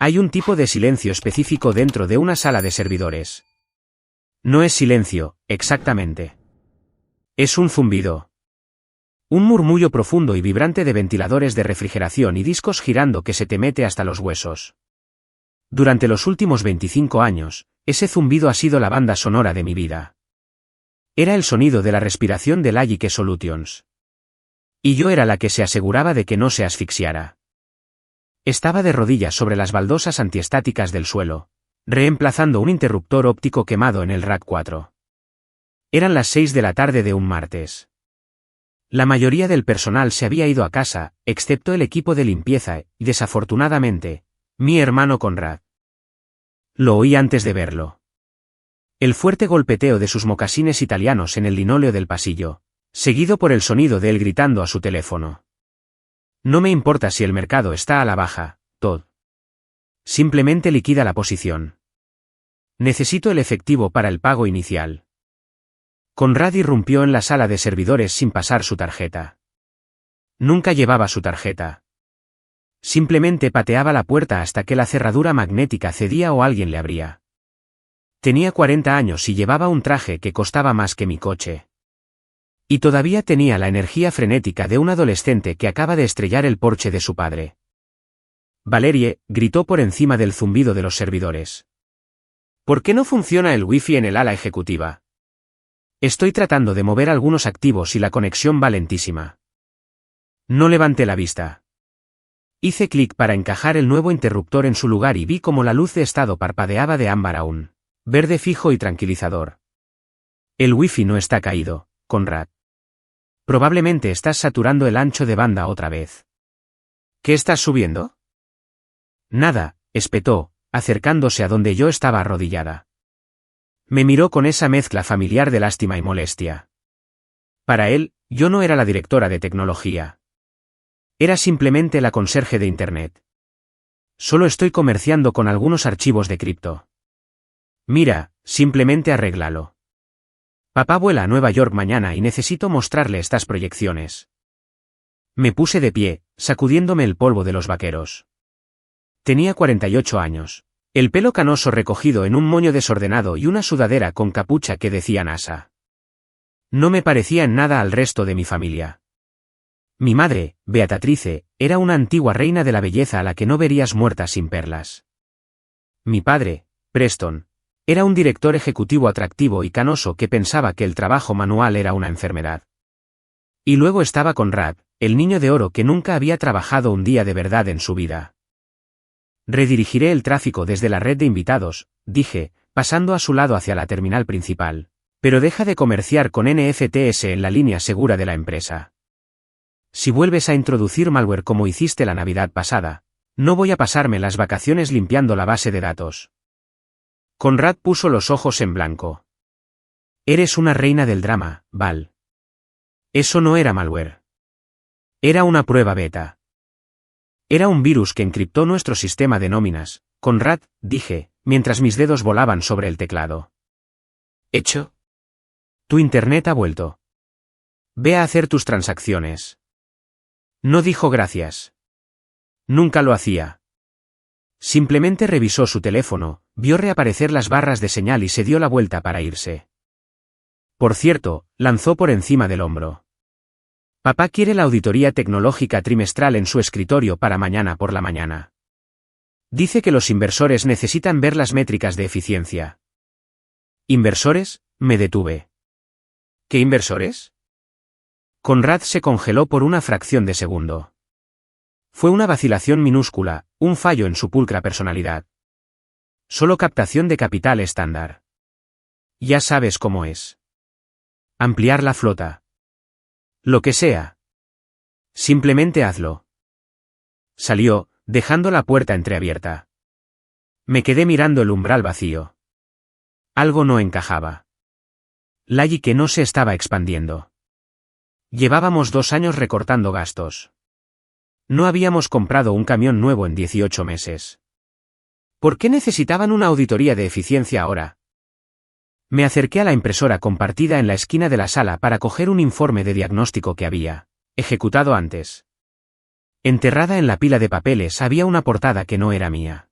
Hay un tipo de silencio específico dentro de una sala de servidores. No es silencio, exactamente. Es un zumbido. Un murmullo profundo y vibrante de ventiladores de refrigeración y discos girando que se te mete hasta los huesos. Durante los últimos 25 años, ese zumbido ha sido la banda sonora de mi vida. Era el sonido de la respiración de Logic Solutions. Y yo era la que se aseguraba de que no se asfixiara. Estaba de rodillas sobre las baldosas antiestáticas del suelo, reemplazando un interruptor óptico quemado en el rack 4. Eran las 6 de la tarde de un martes. La mayoría del personal se había ido a casa, excepto el equipo de limpieza y, desafortunadamente, mi hermano Conrad. Lo oí antes de verlo. El fuerte golpeteo de sus mocasines italianos en el linóleo del pasillo, seguido por el sonido de él gritando a su teléfono. No me importa si el mercado está a la baja, Todd. Simplemente liquida la posición. Necesito el efectivo para el pago inicial. Conrad irrumpió en la sala de servidores sin pasar su tarjeta. Nunca llevaba su tarjeta. Simplemente pateaba la puerta hasta que la cerradura magnética cedía o alguien le abría. Tenía 40 años y llevaba un traje que costaba más que mi coche. Y todavía tenía la energía frenética de un adolescente que acaba de estrellar el Porsche de su padre. Valerie, gritó por encima del zumbido de los servidores. ¿Por qué no funciona el wifi en el ala ejecutiva? Estoy tratando de mover algunos activos y la conexión va lentísima. No levanté la vista. Hice clic para encajar el nuevo interruptor en su lugar y vi cómo la luz de estado parpadeaba de ámbar a un verde fijo y tranquilizador. El wifi no está caído, Conrad. Probablemente estás saturando el ancho de banda otra vez. ¿Qué estás subiendo? Nada, espetó, acercándose a donde yo estaba arrodillada. Me miró con esa mezcla familiar de lástima y molestia. Para él, yo no era la directora de tecnología. Era simplemente la conserje de Internet. Solo estoy comerciando con algunos archivos de cripto. Mira, simplemente arréglalo. Papá vuela a Nueva York mañana y necesito mostrarle estas proyecciones. Me puse de pie, sacudiéndome el polvo de los vaqueros. Tenía 48 años. El pelo canoso recogido en un moño desordenado y una sudadera con capucha que decía NASA. No me parecía en nada al resto de mi familia. Mi madre, Beatatrice, era una antigua reina de la belleza a la que no verías muerta sin perlas. Mi padre, Preston, era un director ejecutivo atractivo y canoso que pensaba que el trabajo manual era una enfermedad. Y luego estaba Conrad, el niño de oro que nunca había trabajado un día de verdad en su vida. Redirigiré el tráfico desde la red de invitados, dije, pasando a su lado hacia la terminal principal, pero deja de comerciar con NFTs en la línea segura de la empresa. Si vuelves a introducir malware como hiciste la Navidad pasada, no voy a pasarme las vacaciones limpiando la base de datos. Conrad puso los ojos en blanco. Eres una reina del drama, Val. Eso no era malware. Era una prueba beta. Era un virus que encriptó nuestro sistema de nóminas, Conrad, dije, mientras mis dedos volaban sobre el teclado. ¿Hecho? Tu internet ha vuelto. Ve a hacer tus transacciones. No dijo gracias. Nunca lo hacía. Simplemente revisó su teléfono, vio reaparecer las barras de señal y se dio la vuelta para irse. Por cierto, lanzó por encima del hombro. Papá quiere la auditoría tecnológica trimestral en su escritorio para mañana por la mañana. Dice que los inversores necesitan ver las métricas de eficiencia. ¿Inversores? Me detuve. ¿Qué inversores? Conrad se congeló por una fracción de segundo. Fue una vacilación minúscula, un fallo en su pulcra personalidad. Solo captación de capital estándar. Ya sabes cómo es. Ampliar la flota. Lo que sea. Simplemente hazlo. Salió, dejando la puerta entreabierta. Me quedé mirando el umbral vacío. Algo no encajaba. Logic no se estaba expandiendo. Llevábamos 2 años recortando gastos. No habíamos comprado un camión nuevo en 18 meses. ¿Por qué necesitaban una auditoría de eficiencia ahora? Me acerqué a la impresora compartida en la esquina de la sala para coger un informe de diagnóstico que había ejecutado antes. Enterrada en la pila de papeles había una portada que no era mía.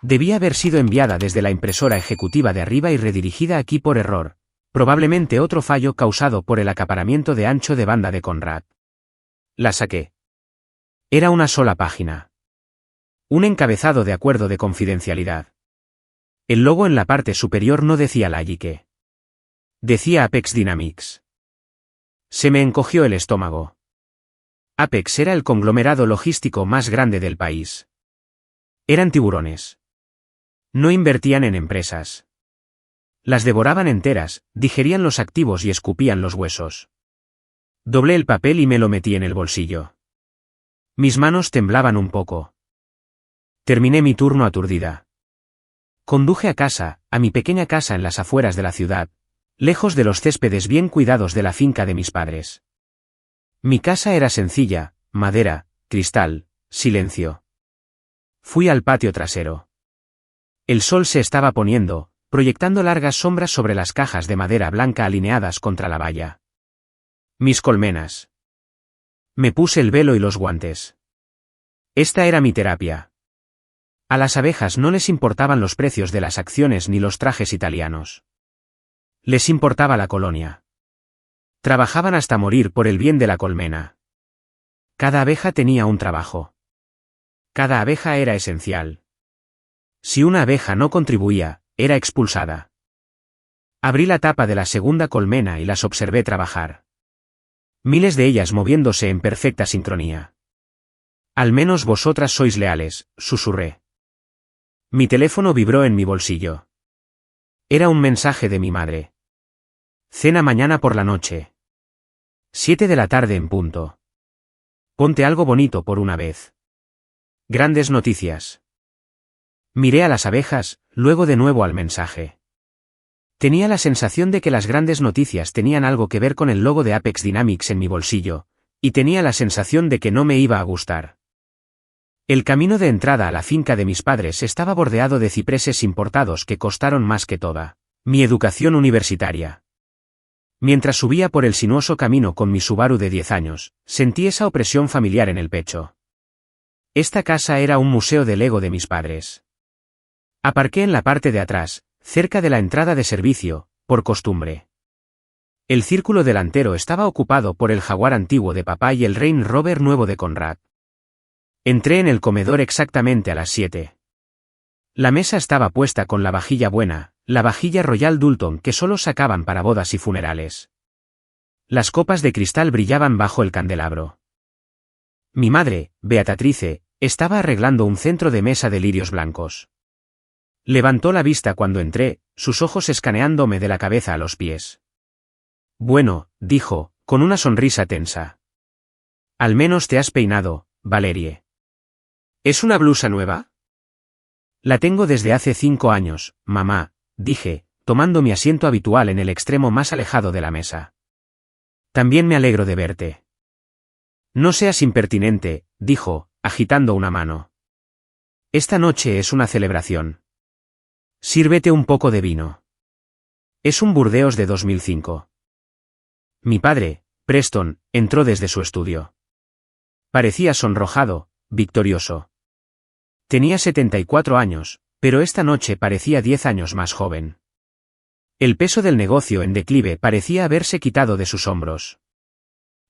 Debía haber sido enviada desde la impresora ejecutiva de arriba y redirigida aquí por error, probablemente otro fallo causado por el acaparamiento de ancho de banda de Conrad. La saqué. Era una sola página. Un encabezado de acuerdo de confidencialidad. El logo en la parte superior no decía Lagique. Decía Apex Dynamics. Se me encogió el estómago. Apex era el conglomerado logístico más grande del país. Eran tiburones. No invertían en empresas. Las devoraban enteras, digerían los activos y escupían los huesos. Doblé el papel y me lo metí en el bolsillo. Mis manos temblaban un poco. Terminé mi turno aturdida. Conduje a casa, a mi pequeña casa en las afueras de la ciudad, lejos de los céspedes bien cuidados de la finca de mis padres. Mi casa era sencilla, madera, cristal, silencio. Fui al patio trasero. El sol se estaba poniendo, proyectando largas sombras sobre las cajas de madera blanca alineadas contra la valla. Mis colmenas. Me puse el velo y los guantes. Esta era mi terapia. A las abejas no les importaban los precios de las acciones ni los trajes italianos. Les importaba la colonia. Trabajaban hasta morir por el bien de la colmena. Cada abeja tenía un trabajo. Cada abeja era esencial. Si una abeja no contribuía, era expulsada. Abrí la tapa de la segunda colmena y las observé trabajar. Miles de ellas moviéndose en perfecta sincronía. Al menos vosotras sois leales, susurré. Mi teléfono vibró en mi bolsillo. Era un mensaje de mi madre. Cena mañana por la noche. 7 de la tarde en punto. Ponte algo bonito por una vez. Grandes noticias. Miré a las abejas, luego de nuevo al mensaje. Tenía la sensación de que las grandes noticias tenían algo que ver con el logo de Apex Dynamics en mi bolsillo, y tenía la sensación de que no me iba a gustar. El camino de entrada a la finca de mis padres estaba bordeado de cipreses importados que costaron más que toda mi educación universitaria. Mientras subía por el sinuoso camino con mi Subaru de 10 años, sentí esa opresión familiar en el pecho. Esta casa era un museo del ego de mis padres. Aparqué en la parte de atrás, cerca de la entrada de servicio, por costumbre. El círculo delantero estaba ocupado por el Jaguar antiguo de papá y el Range Rover nuevo de Conrad. Entré en el comedor exactamente a las 7. La mesa estaba puesta con la vajilla buena, la vajilla Royal Doulton que solo sacaban para bodas y funerales. Las copas de cristal brillaban bajo el candelabro. Mi madre, Beatatrice, estaba arreglando un centro de mesa de lirios blancos. Levantó la vista cuando entré, sus ojos escaneándome de la cabeza a los pies. Bueno, dijo, con una sonrisa tensa. Al menos te has peinado, Valerie. ¿Es una blusa nueva? La tengo desde hace 5 años, mamá, dije, tomando mi asiento habitual en el extremo más alejado de la mesa. También me alegro de verte. No seas impertinente, dijo, agitando una mano. Esta noche es una celebración. Sírvete un poco de vino. Es un Burdeos de 2005. Mi padre, Preston, entró desde su estudio. Parecía sonrojado, victorioso. Tenía 74 años, pero esta noche parecía 10 años más joven. El peso del negocio en declive parecía haberse quitado de sus hombros.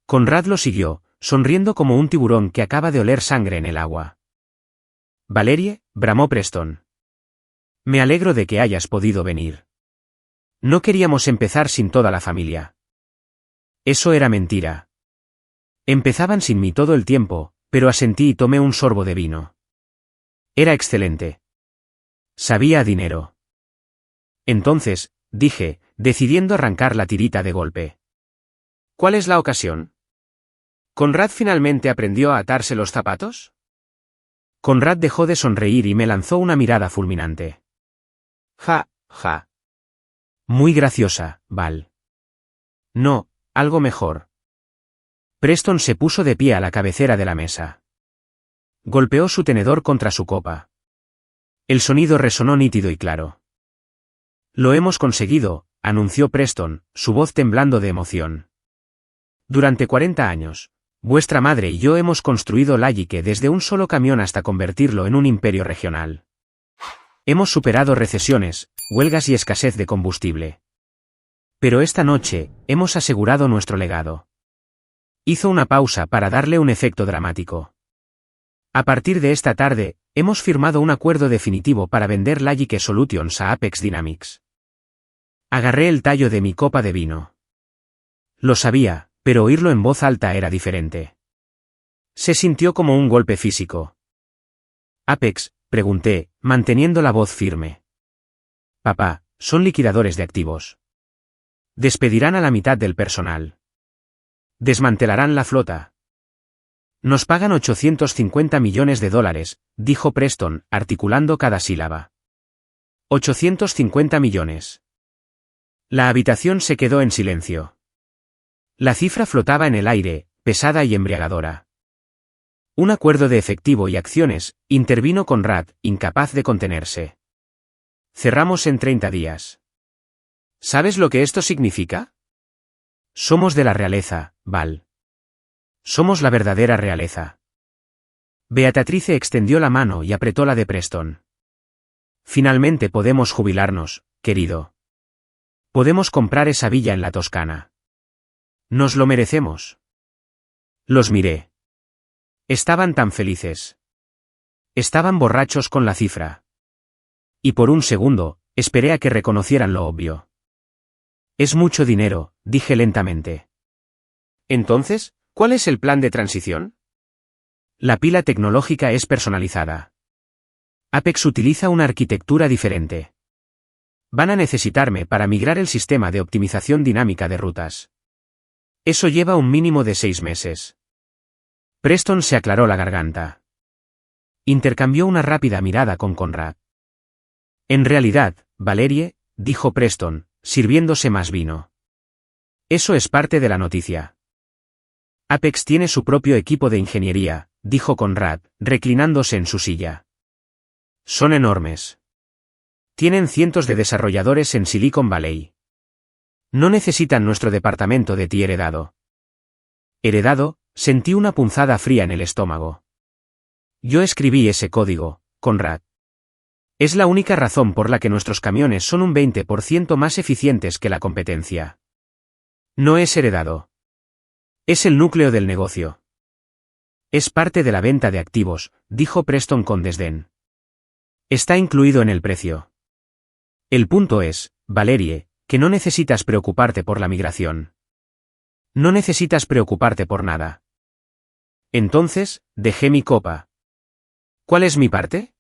Conrad lo siguió, sonriendo como un tiburón que acaba de oler sangre en el agua. Valerie, bramó Preston. Me alegro de que hayas podido venir. No queríamos empezar sin toda la familia. Eso era mentira. Empezaban sin mí todo el tiempo, pero asentí y tomé un sorbo de vino. Era excelente. Sabía a dinero. Entonces, dije, decidiendo arrancar la tirita de golpe. ¿Cuál es la ocasión? ¿Conrad finalmente aprendió a atarse los zapatos? Conrad dejó de sonreír y me lanzó una mirada fulminante. Ja, ja. Muy graciosa, Val. No, algo mejor. Preston se puso de pie a la cabecera de la mesa. Golpeó su tenedor contra su copa. El sonido resonó nítido y claro. Lo hemos conseguido, anunció Preston, su voz temblando de emoción. Durante 40 años, vuestra madre y yo hemos construido Lagique desde un solo camión hasta convertirlo en un imperio regional. Hemos superado recesiones, huelgas y escasez de combustible. Pero esta noche, hemos asegurado nuestro legado. Hizo una pausa para darle un efecto dramático. A partir de esta tarde, hemos firmado un acuerdo definitivo para vender Logic Solutions a Apex Dynamics. Agarré el tallo de mi copa de vino. Lo sabía, pero oírlo en voz alta era diferente. Se sintió como un golpe físico. Apex, pregunté, manteniendo la voz firme. Papá, son liquidadores de activos. Despedirán a la mitad del personal. Desmantelarán la flota. Nos pagan $850 millones, dijo Preston, articulando cada sílaba. 850 millones. La habitación se quedó en silencio. La cifra flotaba en el aire, pesada y embriagadora. Un acuerdo de efectivo y acciones, intervino Conrad, incapaz de contenerse. Cerramos en 30 días. ¿Sabes lo que esto significa? Somos de la realeza, Val. Somos la verdadera realeza. Beatrice extendió la mano y apretó la de Preston. Finalmente podemos jubilarnos, querido. Podemos comprar esa villa en la Toscana. Nos lo merecemos. Los miré. Estaban tan felices. Estaban borrachos con la cifra. Y por un segundo, esperé a que reconocieran lo obvio. Es mucho dinero, dije lentamente. Entonces, ¿cuál es el plan de transición? La pila tecnológica es personalizada. Apex utiliza una arquitectura diferente. Van a necesitarme para migrar el sistema de optimización dinámica de rutas. Eso lleva un mínimo de 6 meses. Preston se aclaró la garganta. Intercambió una rápida mirada con Conrad. En realidad, Valerie, dijo Preston, sirviéndose más vino. Eso es parte de la noticia. Apex tiene su propio equipo de ingeniería, dijo Conrad, reclinándose en su silla. Son enormes. Tienen cientos de desarrolladores en Silicon Valley. No necesitan nuestro departamento de ti heredado. Heredado, sentí una punzada fría en el estómago. Yo escribí ese código, Conrad. Es la única razón por la que nuestros camiones son un 20% más eficientes que la competencia. No es heredado. Es el núcleo del negocio. Es parte de la venta de activos, dijo Preston con desdén. Está incluido en el precio. El punto es, Valerie, que no necesitas preocuparte por la migración. No necesitas preocuparte por nada. Entonces, dejé mi copa. ¿Cuál es mi parte?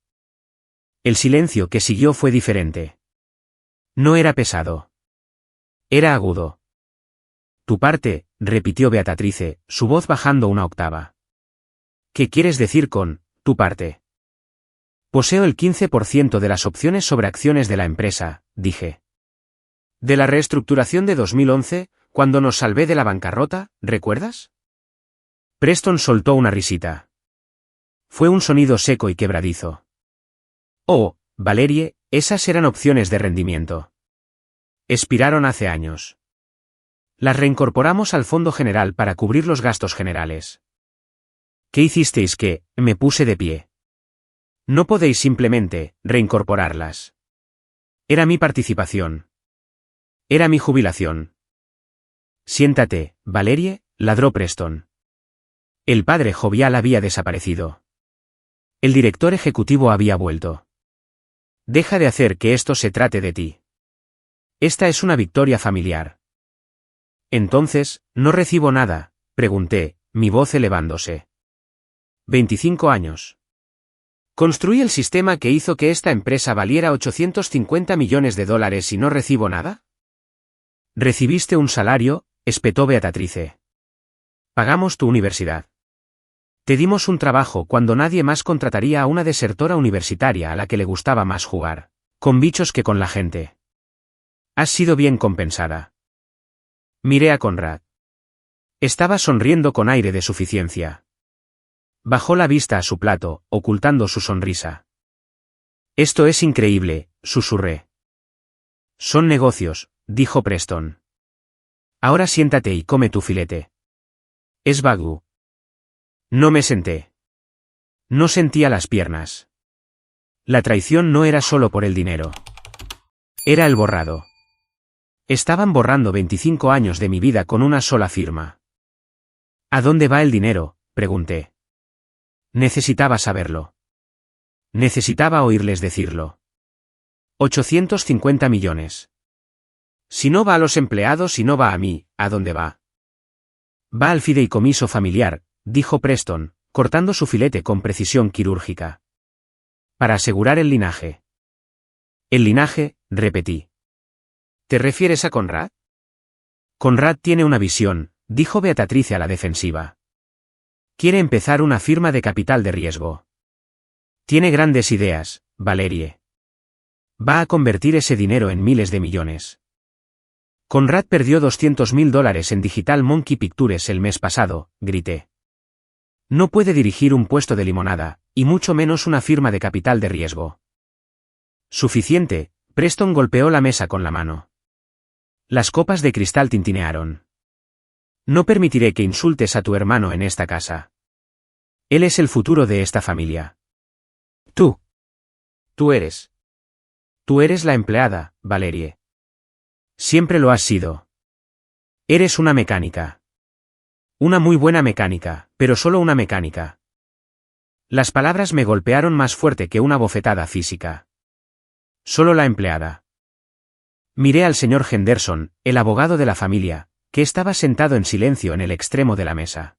El silencio que siguió fue diferente. No era pesado. Era agudo. Tu parte, repitió Beatrice, su voz bajando una octava. ¿Qué quieres decir con, tu parte? Poseo el 15% de las opciones sobre acciones de la empresa, dije. De la reestructuración de 2011, cuando nos salvé de la bancarrota, ¿recuerdas? Preston soltó una risita. Fue un sonido seco y quebradizo. Oh, Valerie, esas eran opciones de rendimiento. Expiraron hace años. Las reincorporamos al Fondo General para cubrir los gastos generales. ¿Qué hicisteis que, me puse de pie? No podéis simplemente, reincorporarlas. Era mi participación. Era mi jubilación. Siéntate, Valerie, ladró Preston. El padre jovial había desaparecido. El director ejecutivo había vuelto. Deja de hacer que esto se trate de ti. Esta es una victoria familiar. Entonces, ¿no recibo nada?, pregunté, mi voz elevándose. 25 años. Construí el sistema que hizo que esta empresa valiera $850 millones y no recibo nada. Recibiste un salario, espetó Beatrice. Pagamos tu universidad. Te dimos un trabajo cuando nadie más contrataría a una desertora universitaria a la que le gustaba más jugar con bichos que con la gente. Has sido bien compensada. Miré a Conrad. Estaba sonriendo con aire de suficiencia. Bajó la vista a su plato, ocultando su sonrisa. Esto es increíble, susurré. Son negocios, dijo Preston. Ahora siéntate y come tu filete. Es Wagyu. No me senté. No sentía las piernas. La traición no era solo por el dinero. Era el borrado. Estaban borrando 25 años de mi vida con una sola firma. ¿A dónde va el dinero?, pregunté. Necesitaba saberlo. Necesitaba oírles decirlo. 850 millones. Si no va a los empleados y no va a mí, ¿a dónde va? Va al fideicomiso familiar, dijo Preston, cortando su filete con precisión quirúrgica. Para asegurar el linaje. El linaje, repetí. ¿Te refieres a Conrad? Conrad tiene una visión, dijo Beatrice a la defensiva. Quiere empezar una firma de capital de riesgo. Tiene grandes ideas, Valerie. Va a convertir ese dinero en miles de millones. Conrad perdió $200.000 en Digital Monkey Pictures el mes pasado, grité. No puede dirigir un puesto de limonada, y mucho menos una firma de capital de riesgo. Suficiente, Preston golpeó la mesa con la mano. Las copas de cristal tintinearon. No permitiré que insultes a tu hermano en esta casa. Él es el futuro de esta familia. Tú. Tú eres la empleada, Valerie. Siempre lo has sido. Eres una mecánica. Una muy buena mecánica, pero solo una mecánica. Las palabras me golpearon más fuerte que una bofetada física. Solo la empleada. Miré al señor Henderson, el abogado de la familia, que estaba sentado en silencio en el extremo de la mesa.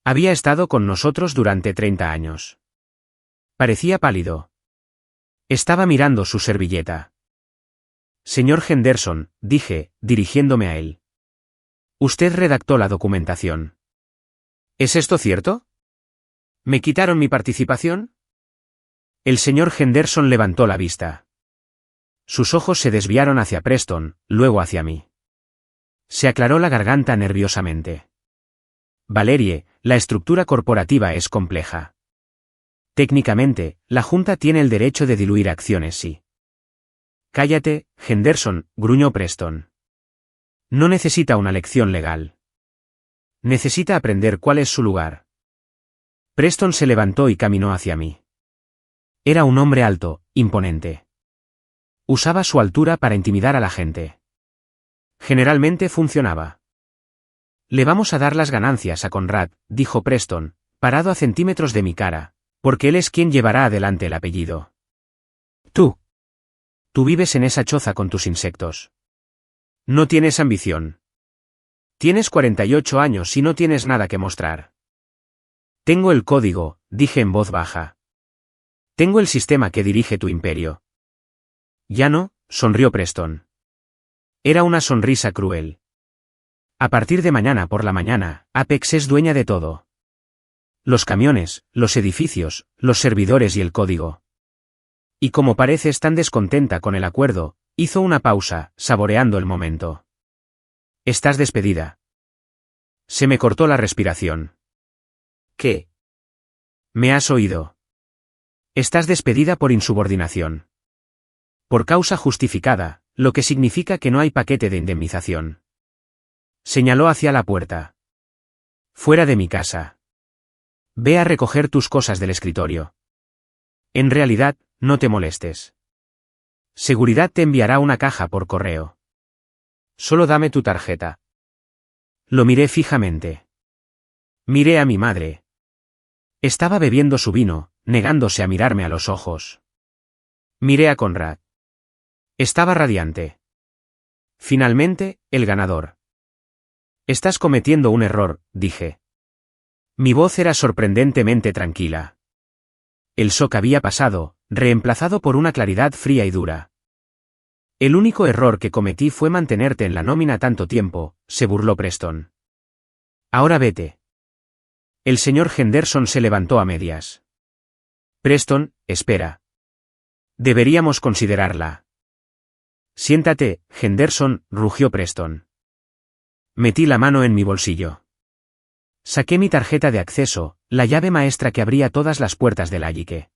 Había estado con nosotros durante 30 años. Parecía pálido. Estaba mirando su servilleta. Señor Henderson, dije, dirigiéndome a él. Usted redactó la documentación. ¿Es esto cierto? ¿Me quitaron mi participación? El señor Henderson levantó la vista. Sus ojos se desviaron hacia Preston, luego hacia mí. Se aclaró la garganta nerviosamente. Valerie, la estructura corporativa es compleja. Técnicamente, la Junta tiene el derecho de diluir acciones, sí. Cállate, Henderson, gruñó Preston. No necesita una lección legal. Necesita aprender cuál es su lugar. Preston se levantó y caminó hacia mí. Era un hombre alto, imponente. Usaba su altura para intimidar a la gente. Generalmente funcionaba. Le vamos a dar las ganancias a Conrad, dijo Preston, parado a centímetros de mi cara, porque él es quien llevará adelante el apellido. Tú vives en esa choza con tus insectos. No tienes ambición. Tienes 48 años y no tienes nada que mostrar. Tengo el código, dije en voz baja. Tengo el sistema que dirige tu imperio. Ya no, sonrió Preston. Era una sonrisa cruel. A partir de mañana por la mañana, Apex es dueña de todo. Los camiones, los edificios, los servidores y el código. Y como pareces tan descontenta con el acuerdo, hizo una pausa, saboreando el momento. Estás despedida. Se me cortó la respiración. ¿Qué? ¿Me has oído? Estás despedida por insubordinación. Por causa justificada, lo que significa que no hay paquete de indemnización. Señaló hacia la puerta. Fuera de mi casa. Ve a recoger tus cosas del escritorio. En realidad, no te molestes. Seguridad te enviará una caja por correo. Solo dame tu tarjeta. Lo miré fijamente. Miré a mi madre. Estaba bebiendo su vino, negándose a mirarme a los ojos. Miré a Conrad. Estaba radiante. Finalmente, el ganador. Estás cometiendo un error, dije. Mi voz era sorprendentemente tranquila. El shock había pasado, reemplazado por una claridad fría y dura. El único error que cometí fue mantenerte en la nómina tanto tiempo, se burló Preston. Ahora vete. El señor Henderson se levantó a medias. Preston, espera. Deberíamos considerarla. Siéntate, Henderson, rugió Preston. Metí la mano en mi bolsillo. Saqué mi tarjeta de acceso, la llave maestra que abría todas las puertas del allique.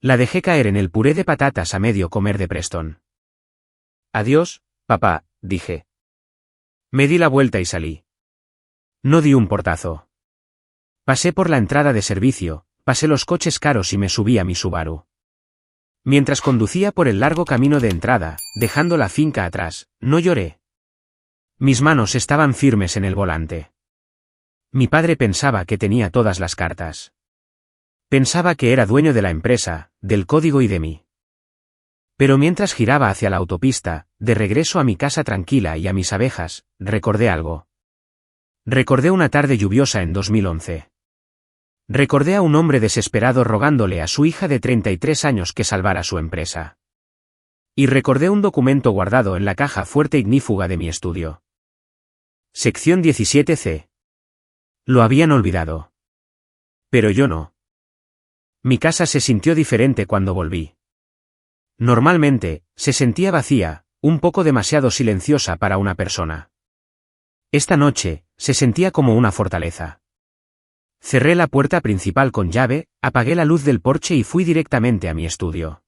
La dejé caer en el puré de patatas a medio comer de Preston. Adiós, papá, dije. Me di la vuelta y salí. No di un portazo. Pasé por la entrada de servicio, pasé los coches caros y me subí a mi Subaru. Mientras conducía por el largo camino de entrada, dejando la finca atrás, no lloré. Mis manos estaban firmes en el volante. Mi padre pensaba que tenía todas las cartas. Pensaba que era dueño de la empresa, del código y de mí. Pero mientras giraba hacia la autopista, de regreso a mi casa tranquila y a mis abejas, recordé algo. Recordé una tarde lluviosa en 2011. Recordé a un hombre desesperado rogándole a su hija de 33 años que salvara su empresa. Y recordé un documento guardado en la caja fuerte ignífuga de mi estudio. Sección 17C. Lo habían olvidado. Pero yo no. Mi casa se sintió diferente cuando volví. Normalmente, se sentía vacía, un poco demasiado silenciosa para una persona. Esta noche, se sentía como una fortaleza. Cerré la puerta principal con llave, apagué la luz del porche y fui directamente a mi estudio.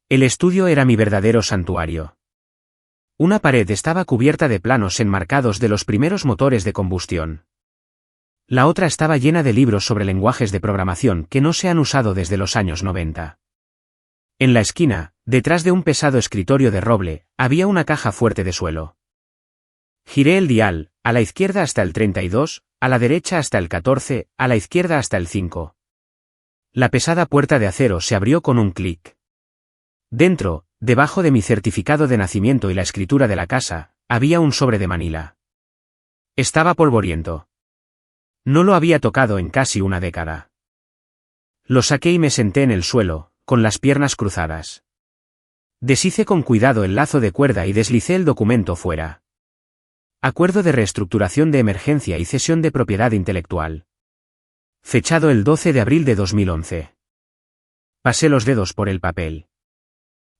El estudio era mi verdadero santuario. Una pared estaba cubierta de planos enmarcados de los primeros motores de combustión. La otra estaba llena de libros sobre lenguajes de programación que no se han usado desde los años 90. En la esquina, detrás de un pesado escritorio de roble, había una caja fuerte de suelo. Giré el dial, a la izquierda hasta el 32, a la derecha hasta el 14, a la izquierda hasta el 5. La pesada puerta de acero se abrió con un clic. Dentro, debajo de mi certificado de nacimiento y la escritura de la casa, había un sobre de Manila. Estaba polvoriento. No lo había tocado en casi una década. Lo saqué y me senté en el suelo, con las piernas cruzadas. Deshice con cuidado el lazo de cuerda y deslicé el documento fuera. Acuerdo de reestructuración de emergencia y cesión de propiedad intelectual. Fechado el 12 de abril de 2011. Pasé los dedos por el papel.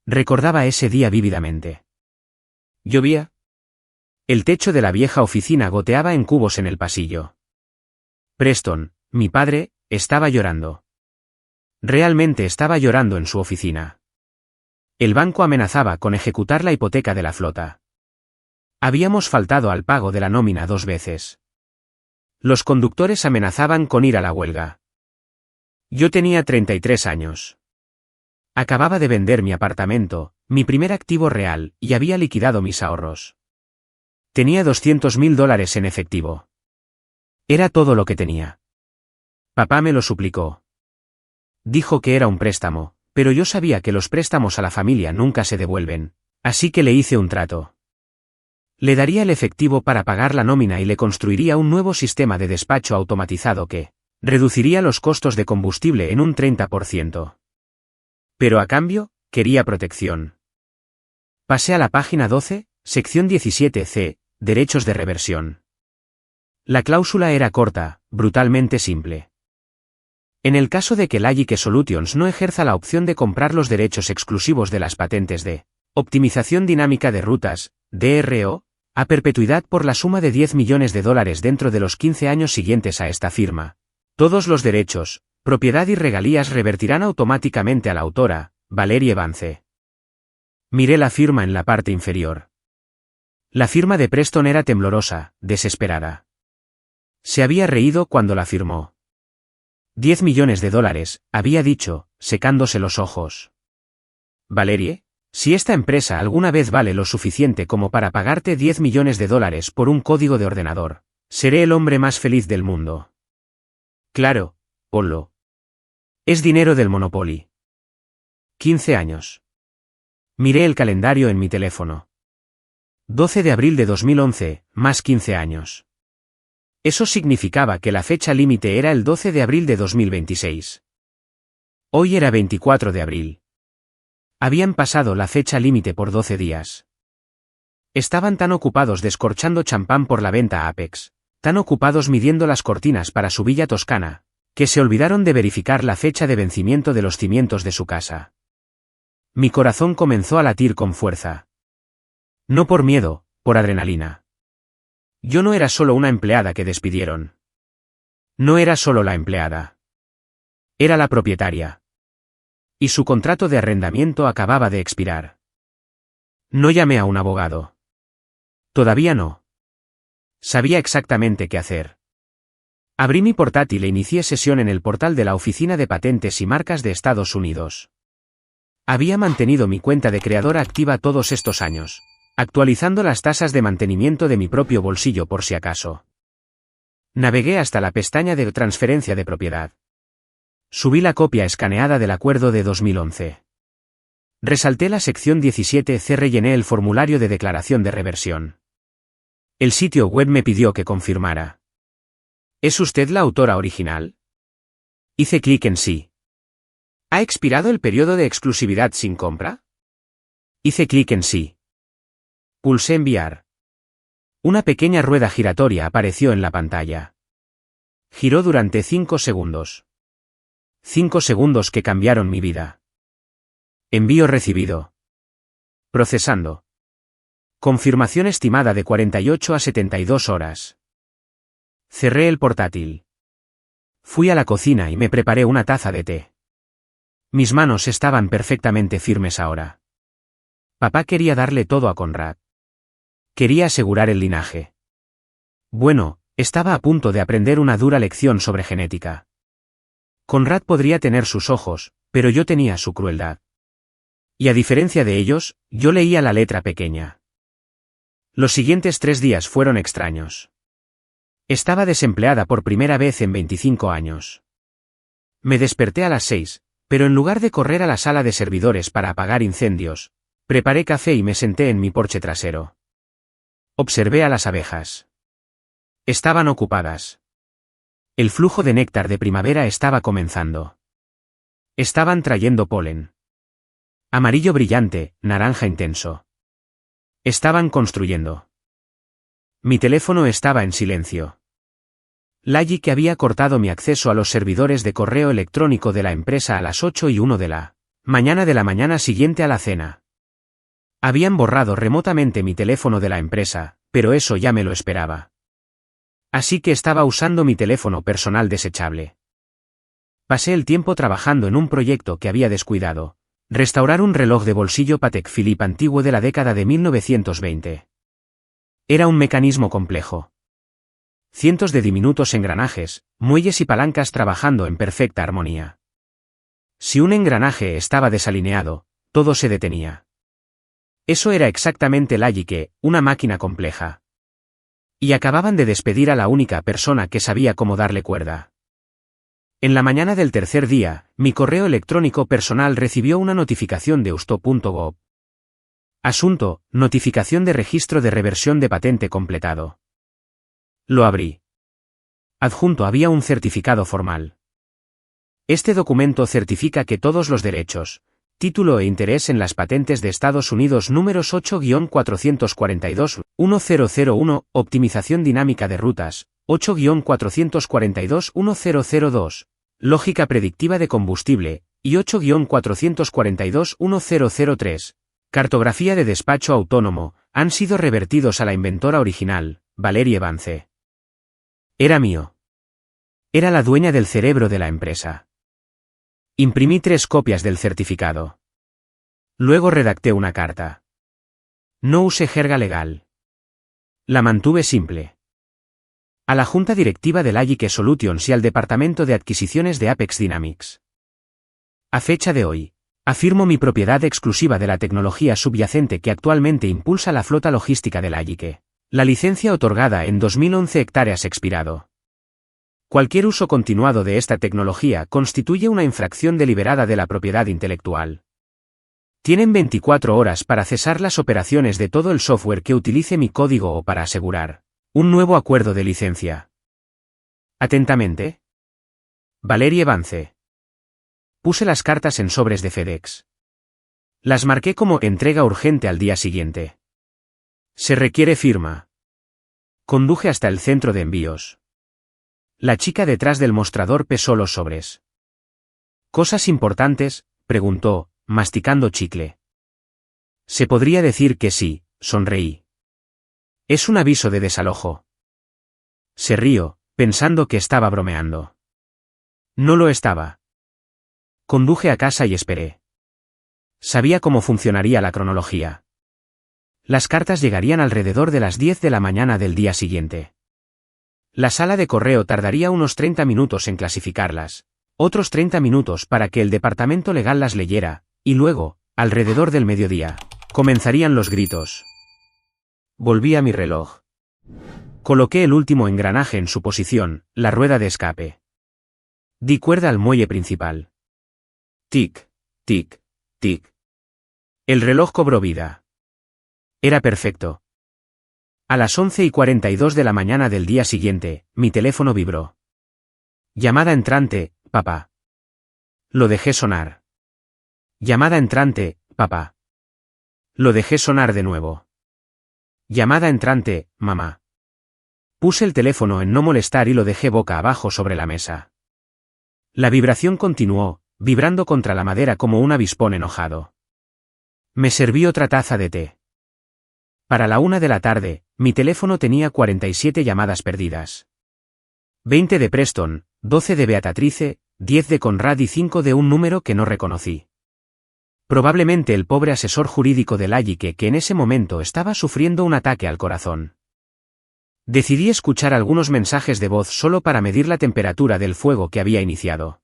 Recordaba ese día vívidamente. ¿Llovía? El techo de la vieja oficina goteaba en cubos en el pasillo. Preston, mi padre, estaba llorando. Realmente estaba llorando en su oficina. El banco amenazaba con ejecutar la hipoteca de la flota. Habíamos faltado al pago de la nómina 2 veces. Los conductores amenazaban con ir a la huelga. Yo tenía 33 años. Acababa de vender mi apartamento, mi primer activo real, y había liquidado mis ahorros. Tenía $200.000 en efectivo. Era todo lo que tenía. Papá me lo suplicó. Dijo que era un préstamo, pero yo sabía que los préstamos a la familia nunca se devuelven, así que le hice un trato. Le daría el efectivo para pagar la nómina y le construiría un nuevo sistema de despacho automatizado que reduciría los costos de combustible en un 30%. Pero a cambio, quería protección. Pasé a la página 12, sección 17C, derechos de reversión. La cláusula era corta, brutalmente simple. En el caso de que Logic Solutions no ejerza la opción de comprar los derechos exclusivos de las patentes de optimización dinámica de rutas, DRO, a perpetuidad por la suma de $10 millones dentro de los 15 años siguientes a esta firma, todos los derechos, propiedad y regalías revertirán automáticamente a la autora, Valerie Vance. Miré la firma en la parte inferior. La firma de Preston era temblorosa, desesperada. Se había reído cuando la firmó. $10 millones, había dicho, secándose los ojos. Valerie, si esta empresa alguna vez vale lo suficiente como para pagarte $10 millones por un código de ordenador, seré el hombre más feliz del mundo. Claro, ponlo. Es dinero del Monopoly. 15 años. Miré el calendario en mi teléfono. 12 de abril de 2011, más 15 años. Eso significaba que la fecha límite era el 12 de abril de 2026. Hoy era 24 de abril. Habían pasado la fecha límite por 12 días. Estaban tan ocupados descorchando champán por la venta Apex, tan ocupados midiendo las cortinas para su villa toscana, que se olvidaron de verificar la fecha de vencimiento de los cimientos de su casa. Mi corazón comenzó a latir con fuerza. No por miedo, por adrenalina. Yo no era solo una empleada que despidieron. No era solo la empleada. Era la propietaria. Y su contrato de arrendamiento acababa de expirar. No llamé a un abogado. Todavía no. Sabía exactamente qué hacer. Abrí mi portátil e inicié sesión en el portal de la Oficina de Patentes y Marcas de Estados Unidos. Había mantenido mi cuenta de creador activa todos estos años, actualizando las tasas de mantenimiento de mi propio bolsillo por si acaso. Navegué hasta la pestaña de transferencia de propiedad. Subí la copia escaneada del acuerdo de 2011. Resalté la sección 17C, rellené el formulario de declaración de reversión. El sitio web me pidió que confirmara. ¿Es usted la autora original? Hice clic en sí. ¿Ha expirado el periodo de exclusividad sin compra? Hice clic en sí. Pulsé enviar. Una pequeña rueda giratoria apareció en la pantalla. Giró durante 5 segundos. 5 segundos que cambiaron mi vida. Envío recibido. Procesando. Confirmación estimada de 48 a 72 horas. Cerré el portátil. Fui a la cocina y me preparé una taza de té. Mis manos estaban perfectamente firmes ahora. Papá quería darle todo a Conrad. Quería asegurar el linaje. Bueno, estaba a punto de aprender una dura lección sobre genética. Conrad podría tener sus ojos, pero yo tenía su crueldad. Y a diferencia de ellos, yo leía la letra pequeña. Los siguientes 3 días fueron extraños. Estaba desempleada por primera vez en 25 años. Me desperté a las 6, pero en lugar de correr a la sala de servidores para apagar incendios, preparé café y me senté en mi porche trasero. Observé a las abejas. Estaban ocupadas. El flujo de néctar de primavera estaba comenzando. Estaban trayendo polen. Amarillo brillante, naranja intenso. Estaban construyendo. Mi teléfono estaba en silencio. Lagi que había cortado mi acceso a los servidores de correo electrónico de la empresa a las 8:01 de la mañana siguiente a la cena. Habían borrado remotamente mi teléfono de la empresa, pero eso ya me lo esperaba. Así que estaba usando mi teléfono personal desechable. Pasé el tiempo trabajando en un proyecto que había descuidado: restaurar un reloj de bolsillo Patek Philippe antiguo de la década de 1920. Era un mecanismo complejo. Cientos de diminutos engranajes, muelles y palancas trabajando en perfecta armonía. Si un engranaje estaba desalineado, todo se detenía. Eso era exactamente Lagi, una máquina compleja. Y acababan de despedir a la única persona que sabía cómo darle cuerda. En la mañana del tercer día, mi correo electrónico personal recibió una notificación de usto.gov. Asunto: notificación de registro de reversión de patente completado. Lo abrí. Adjunto había un certificado formal. Este documento certifica que todos los derechos, título e interés en las patentes de Estados Unidos números 8-442-1001, optimización dinámica de rutas, 8-442-1002, lógica predictiva de combustible, y 8-442-1003, cartografía de despacho autónomo, han sido revertidos a la inventora original, Valerie Vance. Era mío. Era la dueña del cerebro de la empresa. Imprimí 3 copias del certificado. Luego redacté una carta. No usé jerga legal. La mantuve simple. A la junta directiva de Lagi Solutions y al departamento de adquisiciones de Apex Dynamics. A fecha de hoy, afirmo mi propiedad exclusiva de la tecnología subyacente que actualmente impulsa la flota logística de Lagi. La licencia otorgada en 2011 hectáreas expirado. Cualquier uso continuado de esta tecnología constituye una infracción deliberada de la propiedad intelectual. Tienen 24 horas para cesar las operaciones de todo el software que utilice mi código o para asegurar un nuevo acuerdo de licencia. Atentamente. Valerie Vance. Puse las cartas en sobres de FedEx. Las marqué como entrega urgente al día siguiente. Se requiere firma. Conduje hasta el centro de envíos. La chica detrás del mostrador pesó los sobres. ¿Cosas importantes?, preguntó, masticando chicle. Se podría decir que sí, sonreí. Es un aviso de desalojo. Se rió, pensando que estaba bromeando. No lo estaba. Conduje a casa y esperé. Sabía cómo funcionaría la cronología. Las cartas llegarían alrededor de las 10 de la mañana del día siguiente. La sala de correo tardaría unos 30 minutos en clasificarlas, otros 30 minutos para que el departamento legal las leyera, Y luego, alrededor del mediodía, comenzarían los gritos. Volví a mi reloj. Coloqué el último engranaje en su posición, la rueda de escape. Di cuerda al muelle principal. Tic, tic, tic. El reloj cobró vida. Era perfecto. A las 11:42 de la mañana del día siguiente, mi teléfono vibró. Llamada entrante, papá. Lo dejé sonar. Llamada entrante, papá. Lo dejé sonar de nuevo. Llamada entrante, mamá. Puse el teléfono en no molestar y lo dejé boca abajo sobre la mesa. La vibración continuó, vibrando contra la madera como un avispón enojado. Me serví otra taza de té. Para la 1 de la tarde, mi teléfono tenía 47 llamadas perdidas. 20 de Preston, 12 de Beatatrice, 10 de Conrad y 5 de un número que no reconocí. Probablemente el pobre asesor jurídico de Lallique que en ese momento estaba sufriendo un ataque al corazón. Decidí escuchar algunos mensajes de voz solo para medir la temperatura del fuego que había iniciado.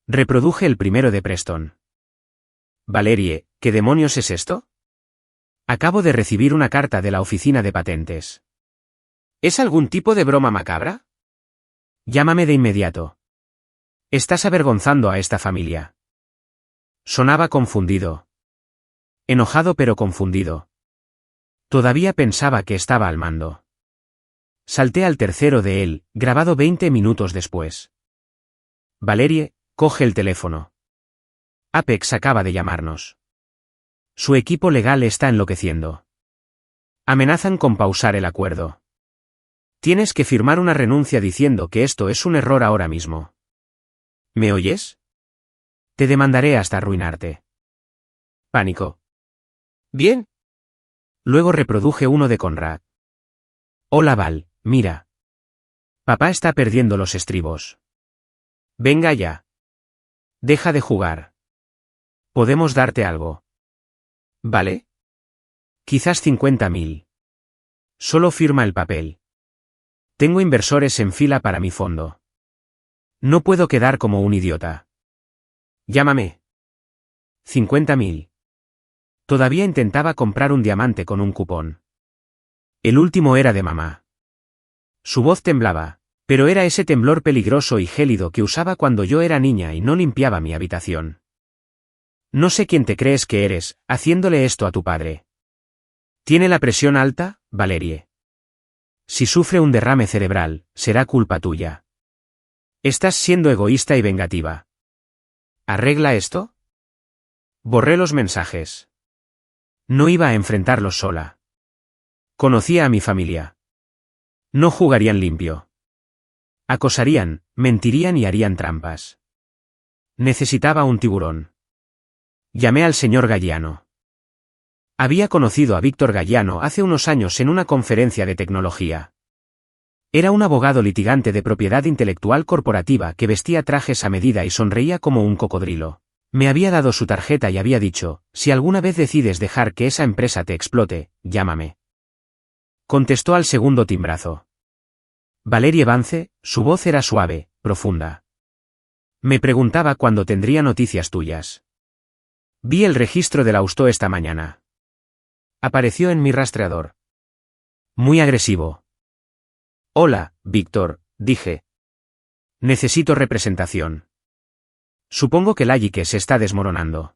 Reproduje el primero de Preston. Valerie, ¿qué demonios es esto? Acabo de recibir una carta de la oficina de patentes. ¿Es algún tipo de broma macabra? Llámame de inmediato. Estás avergonzando a esta familia. Sonaba confundido. Enojado pero confundido. Todavía pensaba que estaba al mando. Salté al tercero de él, grabado 20 minutos después. Valerie, coge el teléfono. Apex acaba de llamarnos. Su equipo legal está enloqueciendo. Amenazan con pausar el acuerdo. Tienes que firmar una renuncia diciendo que esto es un error ahora mismo. ¿Me oyes? Te demandaré hasta arruinarte. Pánico. Bien. Luego reproduje uno de Conrad. Hola Val, mira. Papá está perdiendo los estribos. Venga ya. Deja de jugar. Podemos darte algo. ¿Vale? Quizás 50.000. Solo firma el papel. Tengo inversores en fila para mi fondo. No puedo quedar como un idiota. Llámame. 50.000. Todavía intentaba comprar un diamante con un cupón. El último era de mamá. Su voz temblaba, pero era ese temblor peligroso y gélido que usaba cuando yo era niña y no limpiaba mi habitación. No sé quién te crees que eres, haciéndole esto a tu padre. ¿Tiene la presión alta, Valerie? Si sufre un derrame cerebral, será culpa tuya. Estás siendo egoísta y vengativa. ¿Arregla esto? Borré los mensajes. No iba a enfrentarlos sola. Conocía a mi familia. No jugarían limpio. Acosarían, mentirían y harían trampas. Necesitaba un tiburón. Llamé al señor Galliano. Había conocido a Víctor Galliano hace unos años en una conferencia de tecnología. Era un abogado litigante de propiedad intelectual corporativa que vestía trajes a medida y sonreía como un cocodrilo. Me había dado su tarjeta y había dicho, si alguna vez decides dejar que esa empresa te explote, llámame. Contestó al segundo timbrazo. Valerie Vance, su voz era suave, profunda. Me preguntaba cuándo tendría noticias tuyas. Vi el registro del Austo esta mañana. Apareció en mi rastreador. Muy agresivo. Hola, Víctor, dije. Necesito representación. Supongo que Lallique se está desmoronando.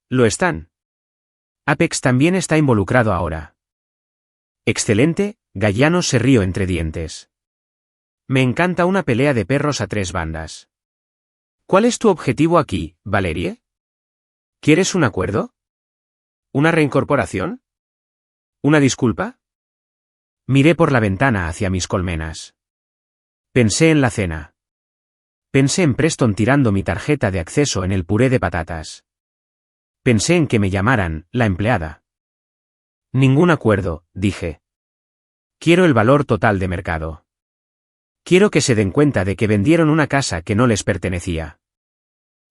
Lo están. Apex también está involucrado ahora. Excelente, Galliano se rió entre dientes. Me encanta una pelea de perros a tres bandas. ¿Cuál es tu objetivo aquí, Valerie? ¿Quieres un acuerdo? ¿Una reincorporación? ¿Una disculpa? Miré por la ventana hacia mis colmenas. Pensé en la cena. Pensé en Preston tirando mi tarjeta de acceso en el puré de patatas. Pensé en que me llamaran, la empleada. Ningún acuerdo, dije. Quiero el valor total de mercado. Quiero que se den cuenta de que vendieron una casa que no les pertenecía.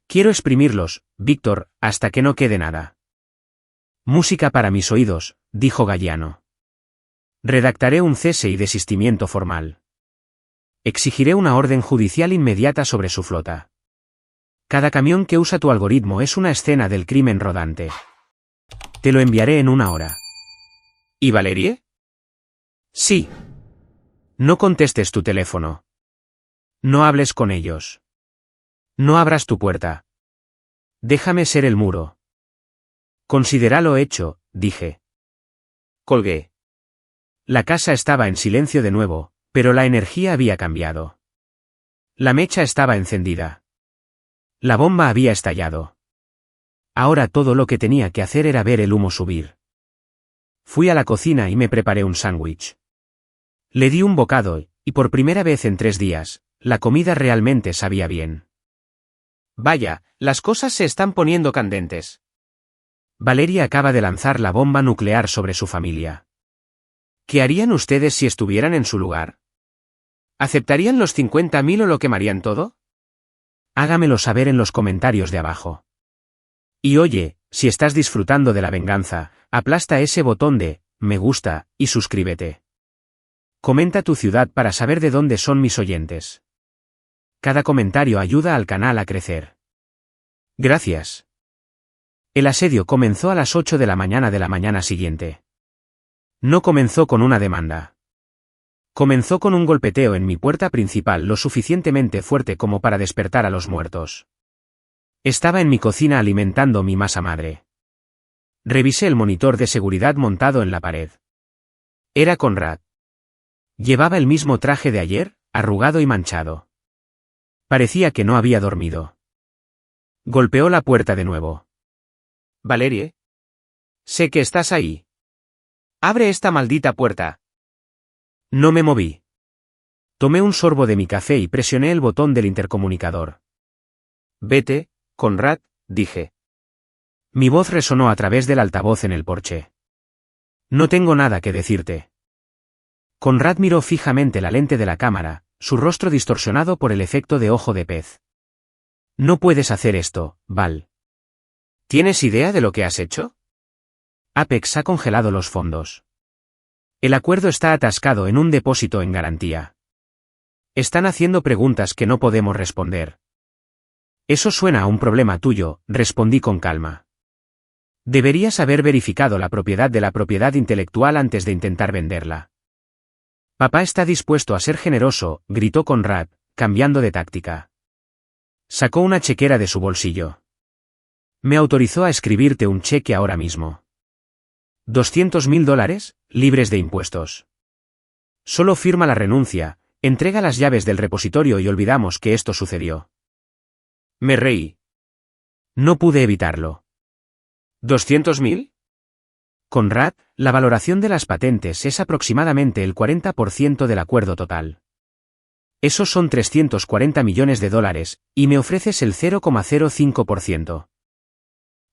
Quiero exprimirlos, Víctor, hasta que no quede nada. Música para mis oídos, dijo Galliano. Redactaré un cese y desistimiento formal. Exigiré una orden judicial inmediata sobre su flota. Cada camión que usa tu algoritmo es una escena del crimen rodante. Te lo enviaré en 1 hora. ¿Y Valerie? Sí. No contestes tu teléfono. No hables con ellos. No abras tu puerta. Déjame ser el muro. Considéralo hecho, dije. Colgué. La casa estaba en silencio de nuevo, pero la energía había cambiado. La mecha estaba encendida. La bomba había estallado. Ahora todo lo que tenía que hacer era ver el humo subir. Fui a la cocina y me preparé un sándwich. Le di un bocado, y por primera vez en 3 días, la comida realmente sabía bien. Vaya, las cosas se están poniendo candentes. Valeria acaba de lanzar la bomba nuclear sobre su familia. ¿Qué harían ustedes si estuvieran en su lugar? ¿Aceptarían los 50.000 o lo quemarían todo? Hágamelo saber en los comentarios de abajo. Y oye, si estás disfrutando de la venganza, aplasta ese botón de me gusta y suscríbete. Comenta tu ciudad para saber de dónde son mis oyentes. Cada comentario ayuda al canal a crecer. Gracias. El asedio comenzó a las 8 de la mañana siguiente. No comenzó con una demanda. Comenzó con un golpeteo en mi puerta principal lo suficientemente fuerte como para despertar a los muertos. Estaba en mi cocina alimentando mi masa madre. Revisé el monitor de seguridad montado en la pared. Era Conrad. Llevaba el mismo traje de ayer, arrugado y manchado. Parecía que no había dormido. Golpeó la puerta de nuevo. Valerie. Sé que estás ahí. Abre esta maldita puerta. No me moví. Tomé un sorbo de mi café y presioné el botón del intercomunicador. Vete, Conrad, dije. Mi voz resonó a través del altavoz en el porche. No tengo nada que decirte. Conrad miró fijamente la lente de la cámara, su rostro distorsionado por el efecto de ojo de pez. No puedes hacer esto, Val. ¿Tienes idea de lo que has hecho? Apex ha congelado los fondos. El acuerdo está atascado en un depósito en garantía. Están haciendo preguntas que no podemos responder. Eso suena a un problema tuyo, respondí con calma. Deberías haber verificado la propiedad de la propiedad intelectual antes de intentar venderla. Papá está dispuesto a ser generoso, gritó Conrad, cambiando de táctica. Sacó una chequera de su bolsillo. Me autorizó a escribirte un cheque ahora mismo. $200.000, libres de impuestos. Solo firma la renuncia, entrega las llaves del repositorio y olvidamos que esto sucedió. Me reí. No pude evitarlo. ¿200.000? Conrad, la valoración de las patentes es aproximadamente el 40% del acuerdo total. Esos son $340 millones, y me ofreces el 0,05%.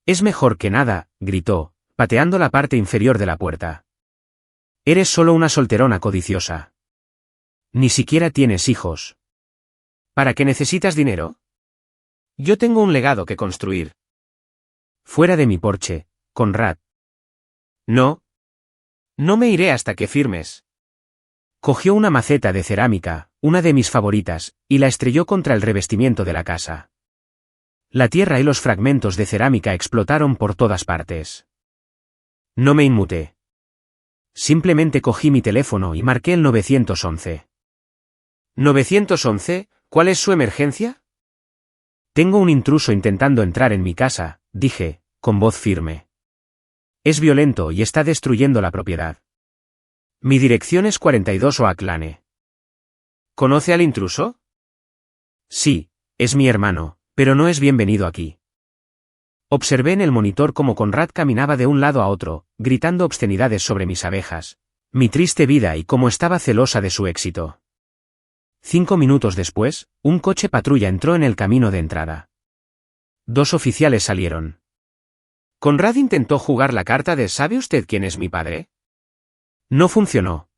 Es mejor que nada, gritó, pateando la parte inferior de la puerta. Eres solo una solterona codiciosa. Ni siquiera tienes hijos. ¿Para qué necesitas dinero? Yo tengo un legado que construir. Fuera de mi porche, Conrad. No. No me iré hasta que firmes. Cogió una maceta de cerámica, una de mis favoritas, y la estrelló contra el revestimiento de la casa. La tierra y los fragmentos de cerámica explotaron por todas partes. No me inmuté. Simplemente cogí mi teléfono y marqué el 911. ¿911? ¿Cuál es su emergencia? Tengo un intruso intentando entrar en mi casa, dije, con voz firme. Es violento y está destruyendo la propiedad. Mi dirección es 42 Oak Lane. ¿Conoce al intruso? Sí, es mi hermano, pero no es bienvenido aquí. Observé en el monitor cómo Conrad caminaba de un lado a otro, gritando obscenidades sobre mis abejas, mi triste vida y cómo estaba celosa de su éxito. 5 minutos después, un coche patrulla entró en el camino de entrada. 2 oficiales salieron. Conrad intentó jugar la carta de ¿sabe usted quién es mi padre? No funcionó.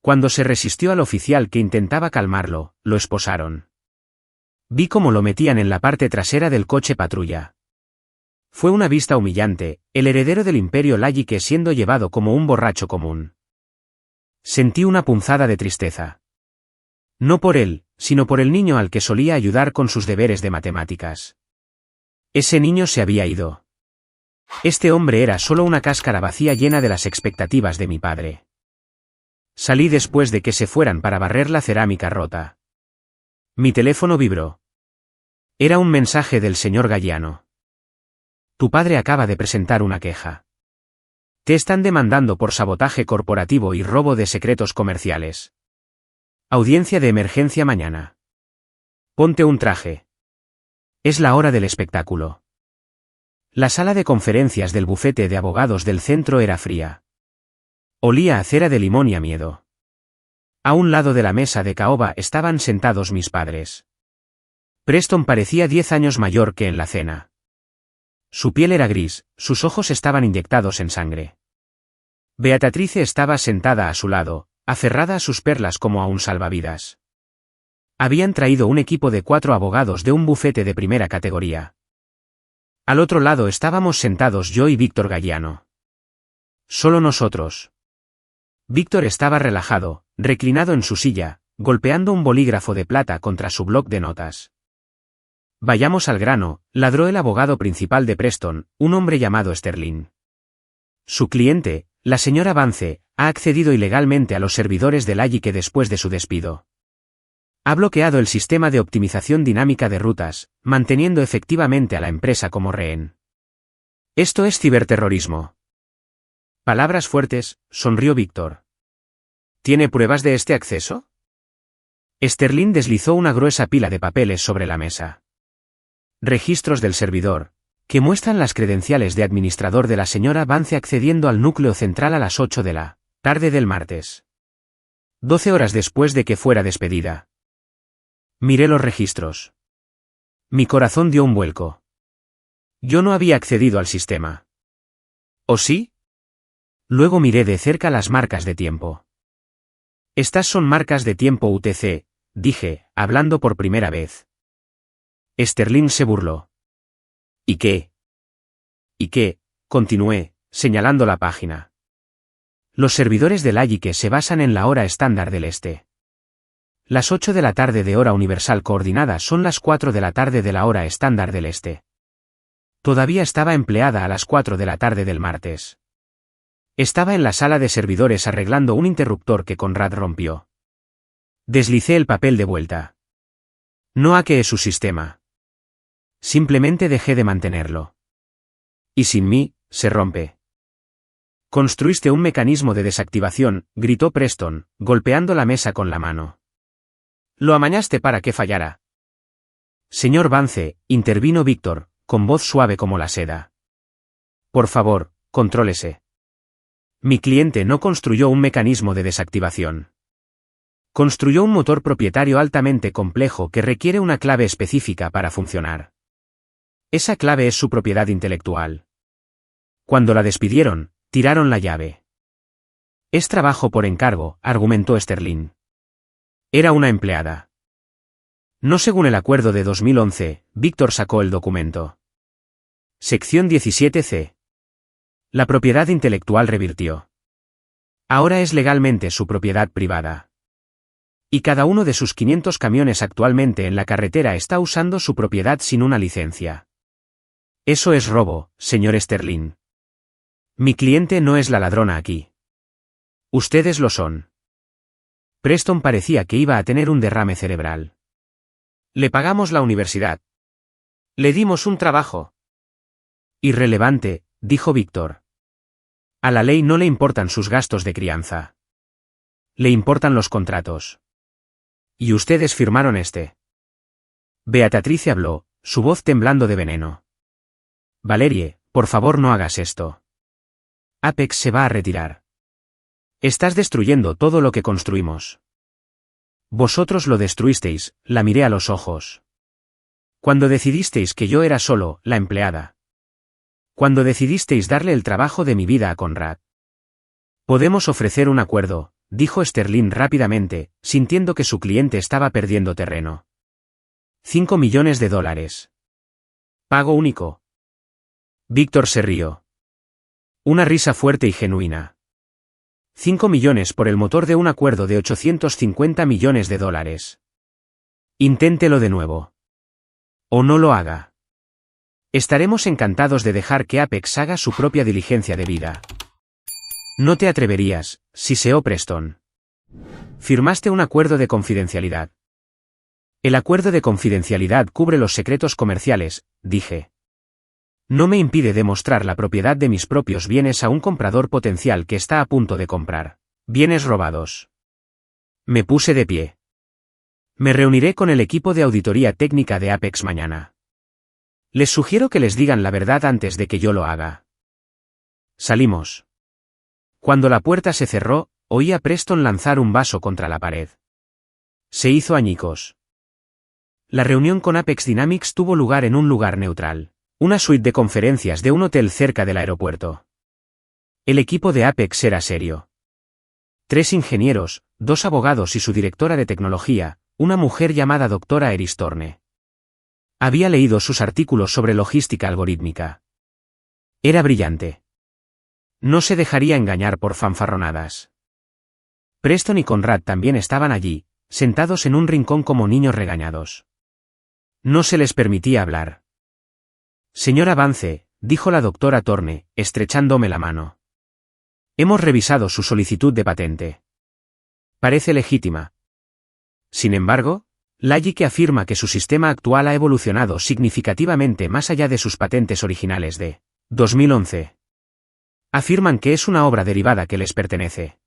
Cuando se resistió al oficial que intentaba calmarlo, lo esposaron. Vi cómo lo metían en la parte trasera del coche patrulla. Fue una vista humillante, el heredero del imperio Layique siendo llevado como un borracho común. Sentí una punzada de tristeza. No por él, sino por el niño al que solía ayudar con sus deberes de matemáticas. Ese niño se había ido. Este hombre era solo una cáscara vacía llena de las expectativas de mi padre. Salí después de que se fueran para barrer la cerámica rota. Mi teléfono vibró. Era un mensaje del señor Galliano. Tu padre acaba de presentar una queja. Te están demandando por sabotaje corporativo y robo de secretos comerciales. Audiencia de emergencia mañana. Ponte un traje. Es la hora del espectáculo. La sala de conferencias del bufete de abogados del centro era fría. Olía a cera de limón y a miedo. A un lado de la mesa de caoba estaban sentados mis padres. Preston parecía 10 años mayor que en la cena. Su piel era gris, sus ojos estaban inyectados en sangre. Beatrice estaba sentada a su lado, aferrada a sus perlas como a un salvavidas. Habían traído un equipo de 4 abogados de un bufete de primera categoría. Al otro lado estábamos sentados yo y Víctor Galliano. Solo nosotros. Víctor estaba relajado, reclinado en su silla, golpeando un bolígrafo de plata contra su bloc de notas. Vayamos al grano, ladró el abogado principal de Preston, un hombre llamado Sterling. Su cliente, la señora Vance, ha accedido ilegalmente a los servidores del Allique después de su despido. Ha bloqueado el sistema de optimización dinámica de rutas, manteniendo efectivamente a la empresa como rehén. Esto es ciberterrorismo. Palabras fuertes, sonrió Víctor. ¿Tiene pruebas de este acceso? Sterling deslizó una gruesa pila de papeles sobre la mesa. Registros del servidor, que muestran las credenciales de administrador de la señora Vance accediendo al núcleo central a las 8 de la tarde del martes. 12 horas después de que fuera despedida. Miré los registros. Mi corazón dio un vuelco. Yo no había accedido al sistema. ¿O sí? Luego miré de cerca las marcas de tiempo. Estas son marcas de tiempo UTC, dije, hablando por primera vez. Sterling se burló. ¿Y qué? ¿Y qué? Continué, señalando la página. Los servidores del Allique se basan en la hora estándar del este. Las 8 de la tarde de hora universal coordinada son las 4 de la tarde de la hora estándar del este. Todavía estaba empleada a las 4 de la tarde del martes. Estaba en la sala de servidores arreglando un interruptor que Conrad rompió. Deslicé el papel de vuelta. No hackeé su sistema. Simplemente dejé de mantenerlo. Y sin mí, se rompe. Construiste un mecanismo de desactivación, gritó Preston, golpeando la mesa con la mano. Lo amañaste para que fallara. Señor Vance, intervino Víctor, con voz suave como la seda. Por favor, contrólese. Mi cliente no construyó un mecanismo de desactivación. Construyó un motor propietario altamente complejo que requiere una clave específica para funcionar. Esa clave es su propiedad intelectual. Cuando la despidieron, tiraron la llave. Es trabajo por encargo, argumentó Sterling. Era una empleada. No según el acuerdo de 2011, Víctor sacó el documento. Sección 17C. La propiedad intelectual revirtió. Ahora es legalmente su propiedad privada. Y cada uno de sus 500 camiones actualmente en la carretera está usando su propiedad sin una licencia. Eso es robo, señor Sterling. Mi cliente no es la ladrona aquí. Ustedes lo son. Preston parecía que iba a tener un derrame cerebral. Le pagamos la universidad. Le dimos un trabajo. Irrelevante, dijo Víctor. A la ley no le importan sus gastos de crianza. Le importan los contratos. Y ustedes firmaron este. Beatrice habló, su voz temblando de veneno. Valerie, por favor no hagas esto. Apex se va a retirar. Estás destruyendo todo lo que construimos. Vosotros lo destruisteis, la miré a los ojos. Cuando decidisteis que yo era solo la empleada. Cuando decidisteis darle el trabajo de mi vida a Conrad. Podemos ofrecer un acuerdo, dijo Sterling rápidamente, sintiendo que su cliente estaba perdiendo terreno. $5 millones. Pago único. Víctor se rió. Una risa fuerte y genuina. 5 millones por el motor de un acuerdo de $850 millones. Inténtelo de nuevo. O no lo haga. Estaremos encantados de dejar que Apex haga su propia diligencia de vida. No te atreverías, siseó Preston. Firmaste un acuerdo de confidencialidad. El acuerdo de confidencialidad cubre los secretos comerciales, dije. No me impide demostrar la propiedad de mis propios bienes a un comprador potencial que está a punto de comprar bienes robados. Me puse de pie. Me reuniré con el equipo de auditoría técnica de Apex mañana. Les sugiero que les digan la verdad antes de que yo lo haga. Salimos. Cuando la puerta se cerró, oí a Preston lanzar un vaso contra la pared. Se hizo añicos. La reunión con Apex Dynamics tuvo lugar en un lugar neutral, una suite de conferencias de un hotel cerca del aeropuerto. El equipo de Apex era serio. 3 ingenieros, 2 abogados y su directora de tecnología, una mujer llamada doctora Eris Thorne. Había leído sus artículos sobre logística algorítmica. Era brillante. No se dejaría engañar por fanfarronadas. Preston y Conrad también estaban allí, sentados en un rincón como niños regañados. No se les permitía hablar. Señora Vance, dijo la doctora Thorne, estrechándome la mano. Hemos revisado su solicitud de patente. Parece legítima. Sin embargo, Logic afirma que su sistema actual ha evolucionado significativamente más allá de sus patentes originales de 2011. Afirman que es una obra derivada que les pertenece.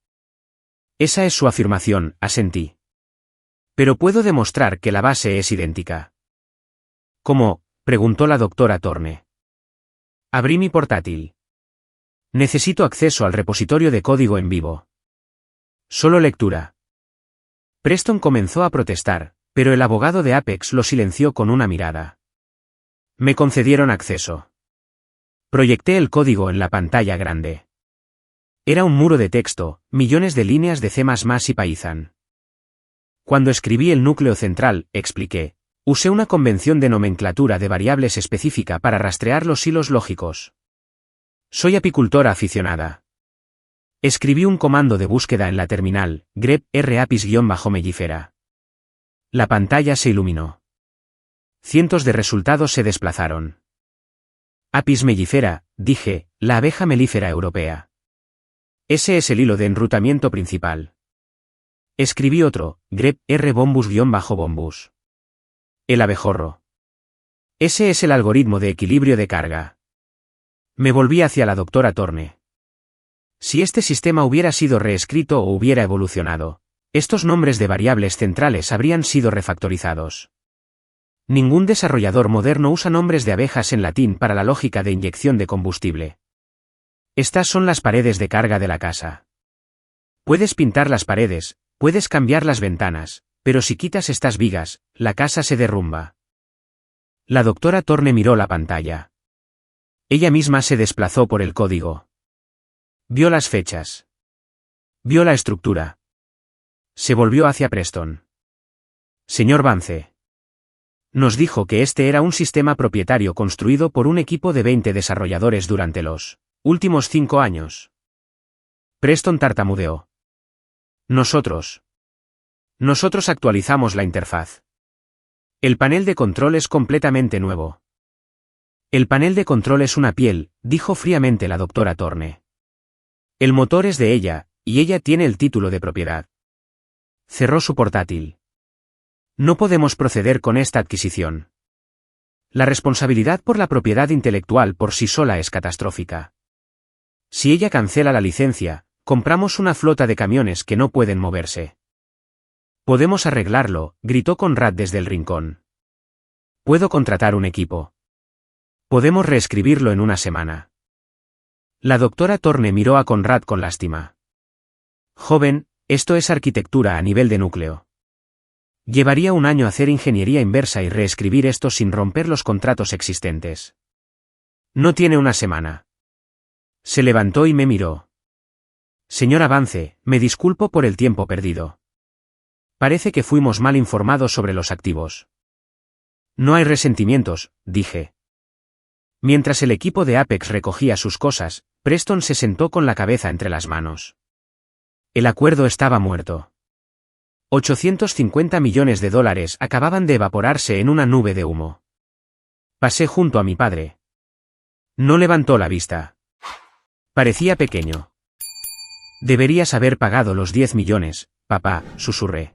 Esa es su afirmación, asentí. Pero puedo demostrar que la base es idéntica. ¿Cómo?, preguntó la doctora Thorne. Abrí mi portátil. Necesito acceso al repositorio de código en vivo. Solo lectura. Preston comenzó a protestar, pero el abogado de Apex lo silenció con una mirada. Me concedieron acceso. Proyecté el código en la pantalla grande. Era un muro de texto, millones de líneas de C++ y Python. Cuando escribí el núcleo central, expliqué, usé una convención de nomenclatura de variables específica para rastrear los hilos lógicos. Soy apicultora aficionada. Escribí un comando de búsqueda en la terminal, grep rapis-mellifera. La pantalla se iluminó. Cientos de resultados se desplazaron. Apis mellifera, dije, la abeja melífera europea. Ese es el hilo de enrutamiento principal. Escribí otro, grep bombus-bombus. El abejorro. Ese es el algoritmo de equilibrio de carga. Me volví hacia la doctora Thorne. Si este sistema hubiera sido reescrito o hubiera evolucionado, estos nombres de variables centrales habrían sido refactorizados. Ningún desarrollador moderno usa nombres de abejas en latín para la lógica de inyección de combustible. Estas son las paredes de carga de la casa. Puedes pintar las paredes, puedes cambiar las ventanas, pero si quitas estas vigas, la casa se derrumba. La doctora Thorne miró la pantalla. Ella misma se desplazó por el código. Vio las fechas. Vio la estructura. Se volvió hacia Preston. Señor Vance. Nos dijo que este era un sistema propietario construido por un equipo de 20 desarrolladores durante los últimos 5 años. Preston tartamudeó. Nosotros actualizamos la interfaz. El panel de control es completamente nuevo. El panel de control es una piel, dijo fríamente la doctora Thorne. El motor es de ella, y ella tiene el título de propiedad. Cerró su portátil. No podemos proceder con esta adquisición. La responsabilidad por la propiedad intelectual por sí sola es catastrófica. Si ella cancela la licencia, compramos una flota de camiones que no pueden moverse. Podemos arreglarlo, gritó Conrad desde el rincón. Puedo contratar un equipo. Podemos reescribirlo en una semana. La doctora Thorne miró a Conrad con lástima. Joven, esto es arquitectura a nivel de núcleo. Llevaría un año hacer ingeniería inversa y reescribir esto sin romper los contratos existentes. No tiene una semana. Se levantó y me miró. Señor Vance, me disculpo por el tiempo perdido. Parece que fuimos mal informados sobre los activos. No hay resentimientos, dije. Mientras el equipo de Apex recogía sus cosas, Preston se sentó con la cabeza entre las manos. El acuerdo estaba muerto. $850 millones acababan de evaporarse en una nube de humo. Pasé junto a mi padre. No levantó la vista. Parecía pequeño. Deberías haber pagado los 10 millones, papá, susurré.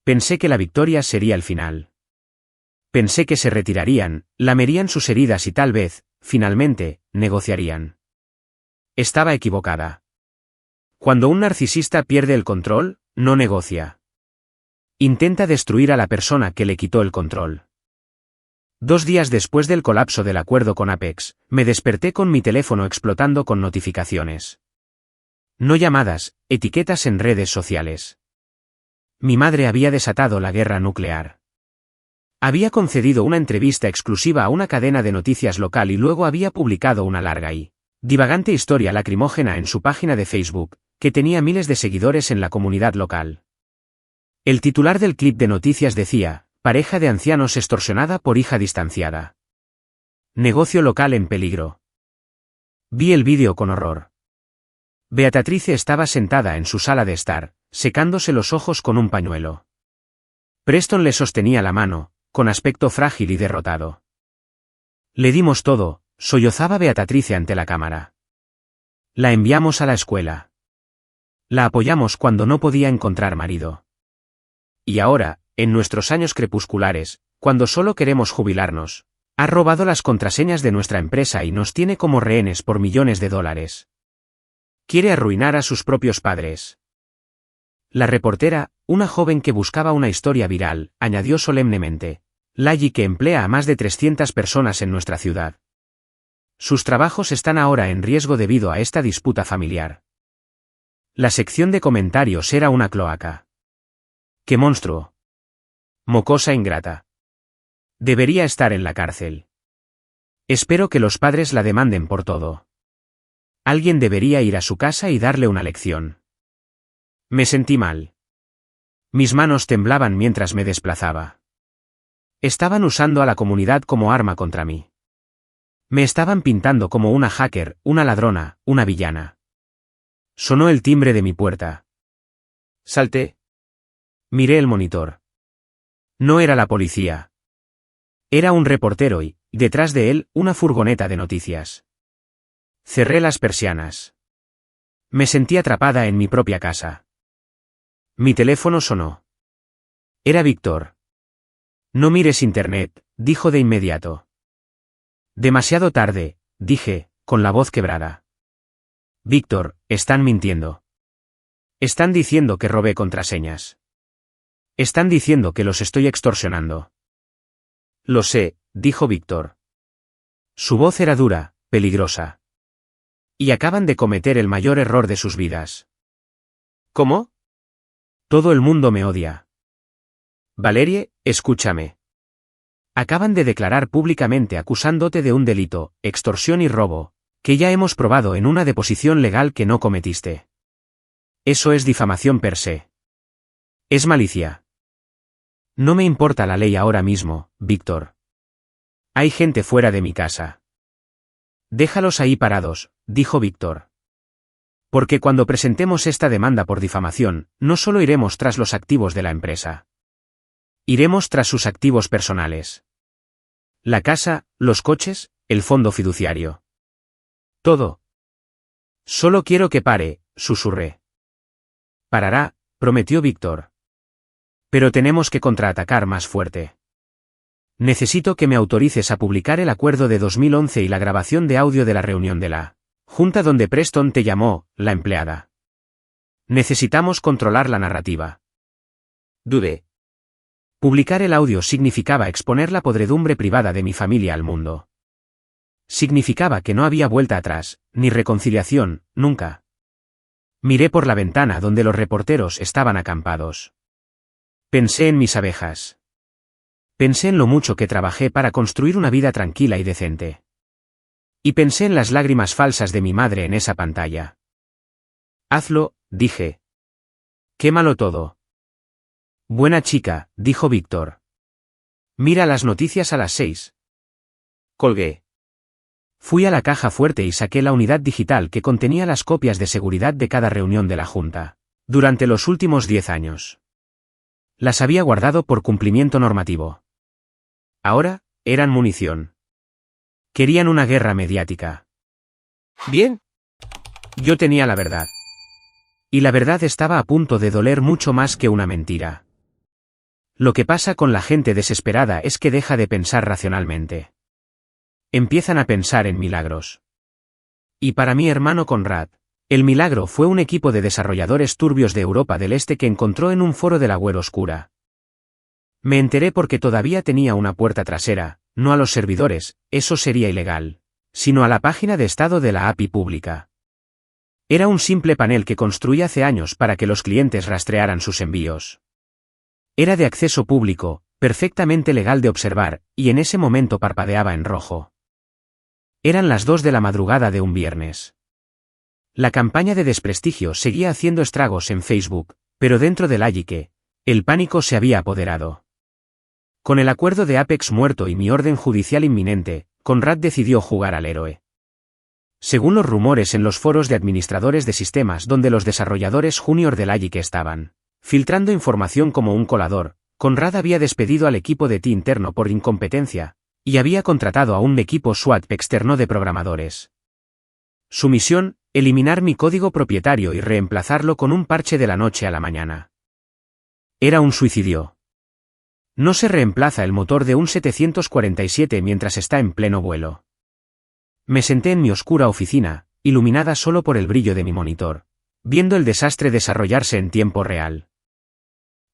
Pensé que la victoria sería el final. Pensé que se retirarían, lamerían sus heridas y tal vez, finalmente, negociarían. Estaba equivocada. Cuando un narcisista pierde el control, no negocia. Intenta destruir a la persona que le quitó el control. 2 días después del colapso del acuerdo con Apex, me desperté con mi teléfono explotando con notificaciones. No llamadas, etiquetas en redes sociales. Mi madre había desatado la guerra nuclear. Había concedido una entrevista exclusiva a una cadena de noticias local y luego había publicado una larga y divagante historia lacrimógena en su página de Facebook, que tenía miles de seguidores en la comunidad local. El titular del clip de noticias decía: pareja de ancianos extorsionada por hija distanciada. Negocio local en peligro. Vi el vídeo con horror. Beatrice estaba sentada en su sala de estar, secándose los ojos con un pañuelo. Preston le sostenía la mano, con aspecto frágil y derrotado. Le dimos todo, sollozaba Beatrice ante la cámara. La enviamos a la escuela. La apoyamos cuando no podía encontrar marido. Y ahora, en nuestros años crepusculares, cuando solo queremos jubilarnos, ha robado las contraseñas de nuestra empresa y nos tiene como rehenes por millones de dólares. Quiere arruinar a sus propios padres. La reportera, una joven que buscaba una historia viral, añadió solemnemente: Lagi que emplea a más de 300 personas en nuestra ciudad. Sus trabajos están ahora en riesgo debido a esta disputa familiar. La sección de comentarios era una cloaca. ¡Qué monstruo! Mocosa ingrata. Debería estar en la cárcel. Espero que los padres la demanden por todo. Alguien debería ir a su casa y darle una lección. Me sentí mal. Mis manos temblaban mientras me desplazaba. Estaban usando a la comunidad como arma contra mí. Me estaban pintando como una hacker, una ladrona, una villana. Sonó el timbre de mi puerta. Salté. Miré el monitor. No era la policía. Era un reportero y, detrás de él, una furgoneta de noticias. Cerré las persianas. Me sentí atrapada en mi propia casa. Mi teléfono sonó. Era Víctor. No mires internet, dijo de inmediato. Demasiado tarde, dije, con la voz quebrada. Víctor, están mintiendo. Están diciendo que robé contraseñas. Están diciendo que los estoy extorsionando. Lo sé, dijo Víctor. Su voz era dura, peligrosa. Y acaban de cometer el mayor error de sus vidas. ¿Cómo? Todo el mundo me odia. Valerie, escúchame. Acaban de declarar públicamente acusándote de un delito, extorsión y robo, que ya hemos probado en una deposición legal que no cometiste. Eso es difamación per se. Es malicia. No me importa la ley ahora mismo, Víctor. Hay gente fuera de mi casa. Déjalos ahí parados, dijo Víctor. Porque cuando presentemos esta demanda por difamación, no solo iremos tras los activos de la empresa. Iremos tras sus activos personales. La casa, los coches, el fondo fiduciario. Todo. Solo quiero que pare, susurré. Parará, prometió Víctor. Pero tenemos que contraatacar más fuerte. Necesito que me autorices a publicar el acuerdo de 2011 y la grabación de audio de la reunión de la junta donde Preston te llamó, la empleada. Necesitamos controlar la narrativa. Dudé. Publicar el audio significaba exponer la podredumbre privada de mi familia al mundo. Significaba que no había vuelta atrás, ni reconciliación, nunca. Miré por la ventana donde los reporteros estaban acampados. Pensé en mis abejas. Pensé en lo mucho que trabajé para construir una vida tranquila y decente. Y pensé en las lágrimas falsas de mi madre en esa pantalla. Hazlo, dije. Quémalo todo. Buena chica, dijo Víctor. Mira las noticias a las 6. Colgué. Fui a la caja fuerte y saqué la unidad digital que contenía las copias de seguridad de cada reunión de la Junta, durante los últimos 10 años. Las había guardado por cumplimiento normativo. Ahora, eran munición. Querían una guerra mediática. Bien. Yo tenía la verdad. Y la verdad estaba a punto de doler mucho más que una mentira. Lo que pasa con la gente desesperada es que deja de pensar racionalmente. Empiezan a pensar en milagros. Y para mi hermano Conrad, el milagro fue un equipo de desarrolladores turbios de Europa del Este que encontró en un foro de la web oscura. Me enteré porque todavía tenía una puerta trasera, no a los servidores, eso sería ilegal, sino a la página de estado de la API pública. Era un simple panel que construí hace años para que los clientes rastrearan sus envíos. Era de acceso público, perfectamente legal de observar, y en ese momento parpadeaba en rojo. Eran las 2 de la madrugada de un viernes. La campaña de desprestigio seguía haciendo estragos en Facebook, pero dentro del Allique, el pánico se había apoderado. Con el acuerdo de Apex muerto y mi orden judicial inminente, Conrad decidió jugar al héroe. Según los rumores en los foros de administradores de sistemas donde los desarrolladores junior del Allique estaban filtrando información como un colador, Conrad había despedido al equipo de TI interno por incompetencia, y había contratado a un equipo SWAT externo de programadores. Su misión, eliminar mi código propietario y reemplazarlo con un parche de la noche a la mañana. Era un suicidio. No se reemplaza el motor de un 747 mientras está en pleno vuelo. Me senté en mi oscura oficina, iluminada solo por el brillo de mi monitor, viendo el desastre desarrollarse en tiempo real.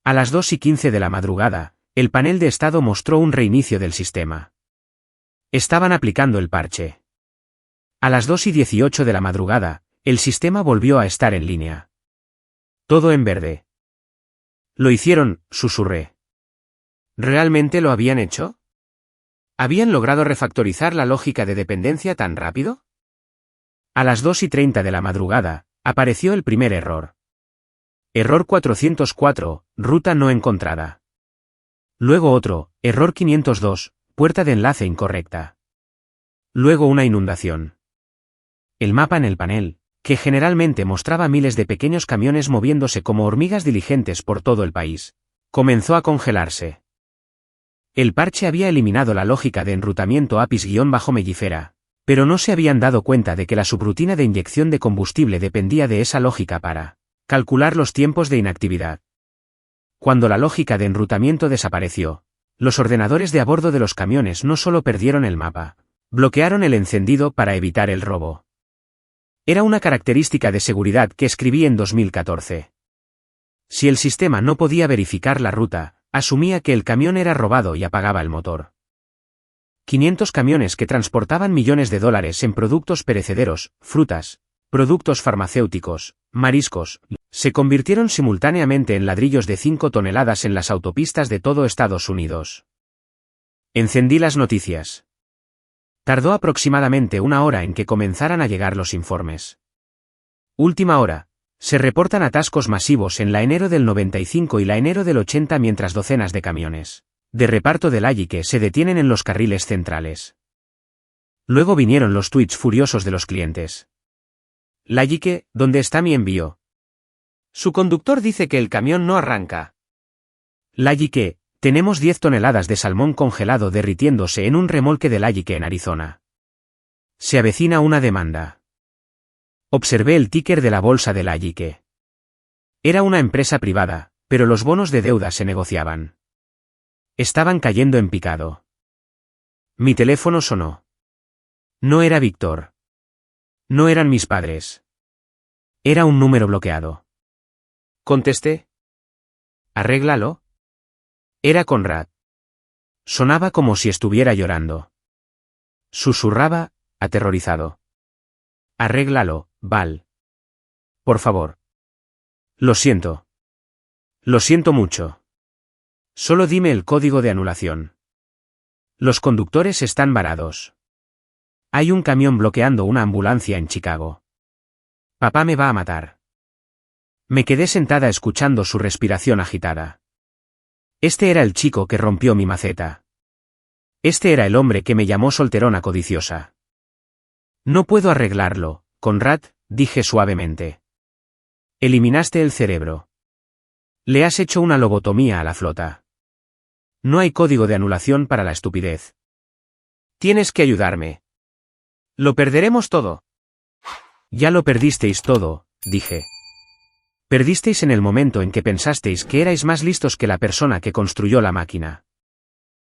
A las 2:15 de la madrugada, el panel de estado mostró un reinicio del sistema. Estaban aplicando el parche. A las 2:18 de la madrugada, el sistema volvió a estar en línea. Todo en verde. Lo hicieron, susurré. ¿Realmente lo habían hecho? ¿Habían logrado refactorizar la lógica de dependencia tan rápido? A las 2:30 de la madrugada, apareció el primer error. Error 404, ruta no encontrada. Luego otro, error 502, puerta de enlace incorrecta. Luego una inundación. El mapa en el panel, que generalmente mostraba miles de pequeños camiones moviéndose como hormigas diligentes por todo el país, comenzó a congelarse. El parche había eliminado la lógica de enrutamiento APIs-mellifera, pero no se habían dado cuenta de que la subrutina de inyección de combustible dependía de esa lógica para calcular los tiempos de inactividad. Cuando la lógica de enrutamiento desapareció, los ordenadores de a bordo de los camiones no solo perdieron el mapa, bloquearon el encendido para evitar el robo. Era una característica de seguridad que escribí en 2014. Si el sistema no podía verificar la ruta, asumía que el camión era robado y apagaba el motor. 500 camiones que transportaban millones de dólares en productos perecederos, frutas, productos farmacéuticos, mariscos, se convirtieron simultáneamente en ladrillos de 5 toneladas en las autopistas de todo Estados Unidos. Encendí las noticias. Tardó aproximadamente una hora en que comenzaran a llegar los informes. Última hora. Se reportan atascos masivos en la enero del 95 y la enero del 80 mientras docenas de camiones de reparto del Allique se detienen en los carriles centrales. Luego vinieron los tweets furiosos de los clientes. Allique, ¿dónde está mi envío? Su conductor dice que el camión no arranca. Allique, tenemos 10 toneladas de salmón congelado derritiéndose en un remolque del Allique en Arizona. Se avecina una demanda. Observé el ticker de la bolsa del Allique. Era una empresa privada, pero los bonos de deuda se negociaban. Estaban cayendo en picado. Mi teléfono sonó. No era Víctor. No eran mis padres. Era un número bloqueado. Contesté. Arréglalo. Era Conrad. Sonaba como si estuviera llorando. Susurraba, aterrorizado. Arréglalo, Val. Por favor. Lo siento. Lo siento mucho. Solo dime el código de anulación. Los conductores están varados. Hay un camión bloqueando una ambulancia en Chicago. Papá me va a matar. Me quedé sentada escuchando su respiración agitada. Este era el chico que rompió mi maceta. Este era el hombre que me llamó solterona codiciosa. No puedo arreglarlo, Conrad, dije suavemente. Eliminaste el cerebro. Le has hecho una lobotomía a la flota. No hay código de anulación para la estupidez. Tienes que ayudarme. Lo perderemos todo. Ya lo perdisteis todo, dije. Perdisteis en el momento en que pensasteis que erais más listos que la persona que construyó la máquina.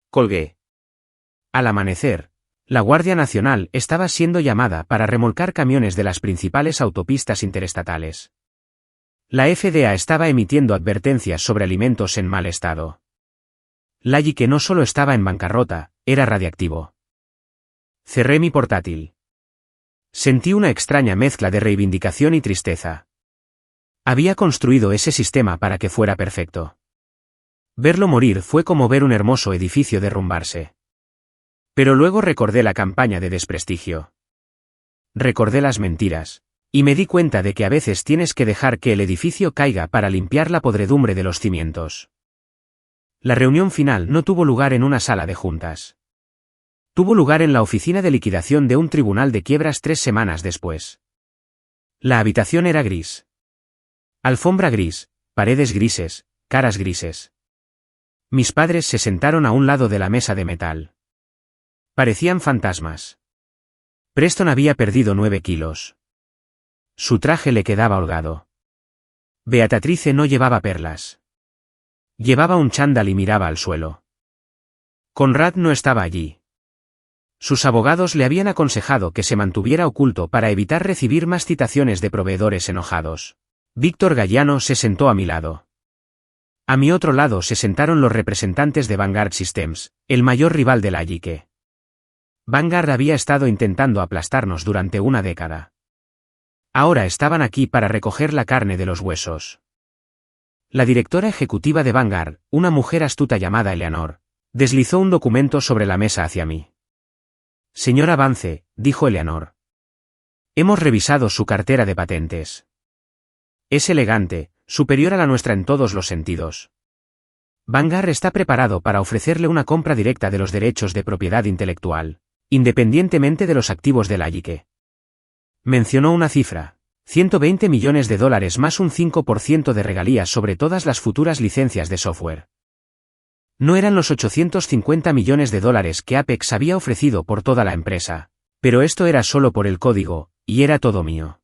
Colgué. Al amanecer, la Guardia Nacional estaba siendo llamada para remolcar camiones de las principales autopistas interestatales. La FDA estaba emitiendo advertencias sobre alimentos en mal estado. Layike no solo estaba en bancarrota, era radiactivo. Cerré mi portátil. Sentí una extraña mezcla de reivindicación y tristeza. Había construido ese sistema para que fuera perfecto. Verlo morir fue como ver un hermoso edificio derrumbarse. Pero luego recordé la campaña de desprestigio. Recordé las mentiras, y me di cuenta de que a veces tienes que dejar que el edificio caiga para limpiar la podredumbre de los cimientos. La reunión final no tuvo lugar en una sala de juntas. Tuvo lugar en la oficina de liquidación de un tribunal de quiebras 3 semanas después. La habitación era gris. Alfombra gris, paredes grises, caras grises. Mis padres se sentaron a un lado de la mesa de metal. Parecían fantasmas. Preston había perdido 9 kilos. Su traje le quedaba holgado. Beatrice no llevaba perlas. Llevaba un chándal y miraba al suelo. Conrad no estaba allí. Sus abogados le habían aconsejado que se mantuviera oculto para evitar recibir más citaciones de proveedores enojados. Víctor Gallano se sentó a mi lado. A mi otro lado se sentaron los representantes de Vanguard Systems, el mayor rival de Layike. Vanguard había estado intentando aplastarnos durante una década. Ahora estaban aquí para recoger la carne de los huesos. La directora ejecutiva de Vanguard, una mujer astuta llamada Eleanor, deslizó un documento sobre la mesa hacia mí. Señora Vance, dijo Eleanor. Hemos revisado su cartera de patentes. Es elegante, superior a la nuestra en todos los sentidos. Vanguard está preparado para ofrecerle una compra directa de los derechos de propiedad intelectual, independientemente de los activos de Layike. Mencionó una cifra, $120 millones más un 5% de regalías sobre todas las futuras licencias de software. No eran los $850 millones que Apex había ofrecido por toda la empresa, pero esto era solo por el código, y era todo mío.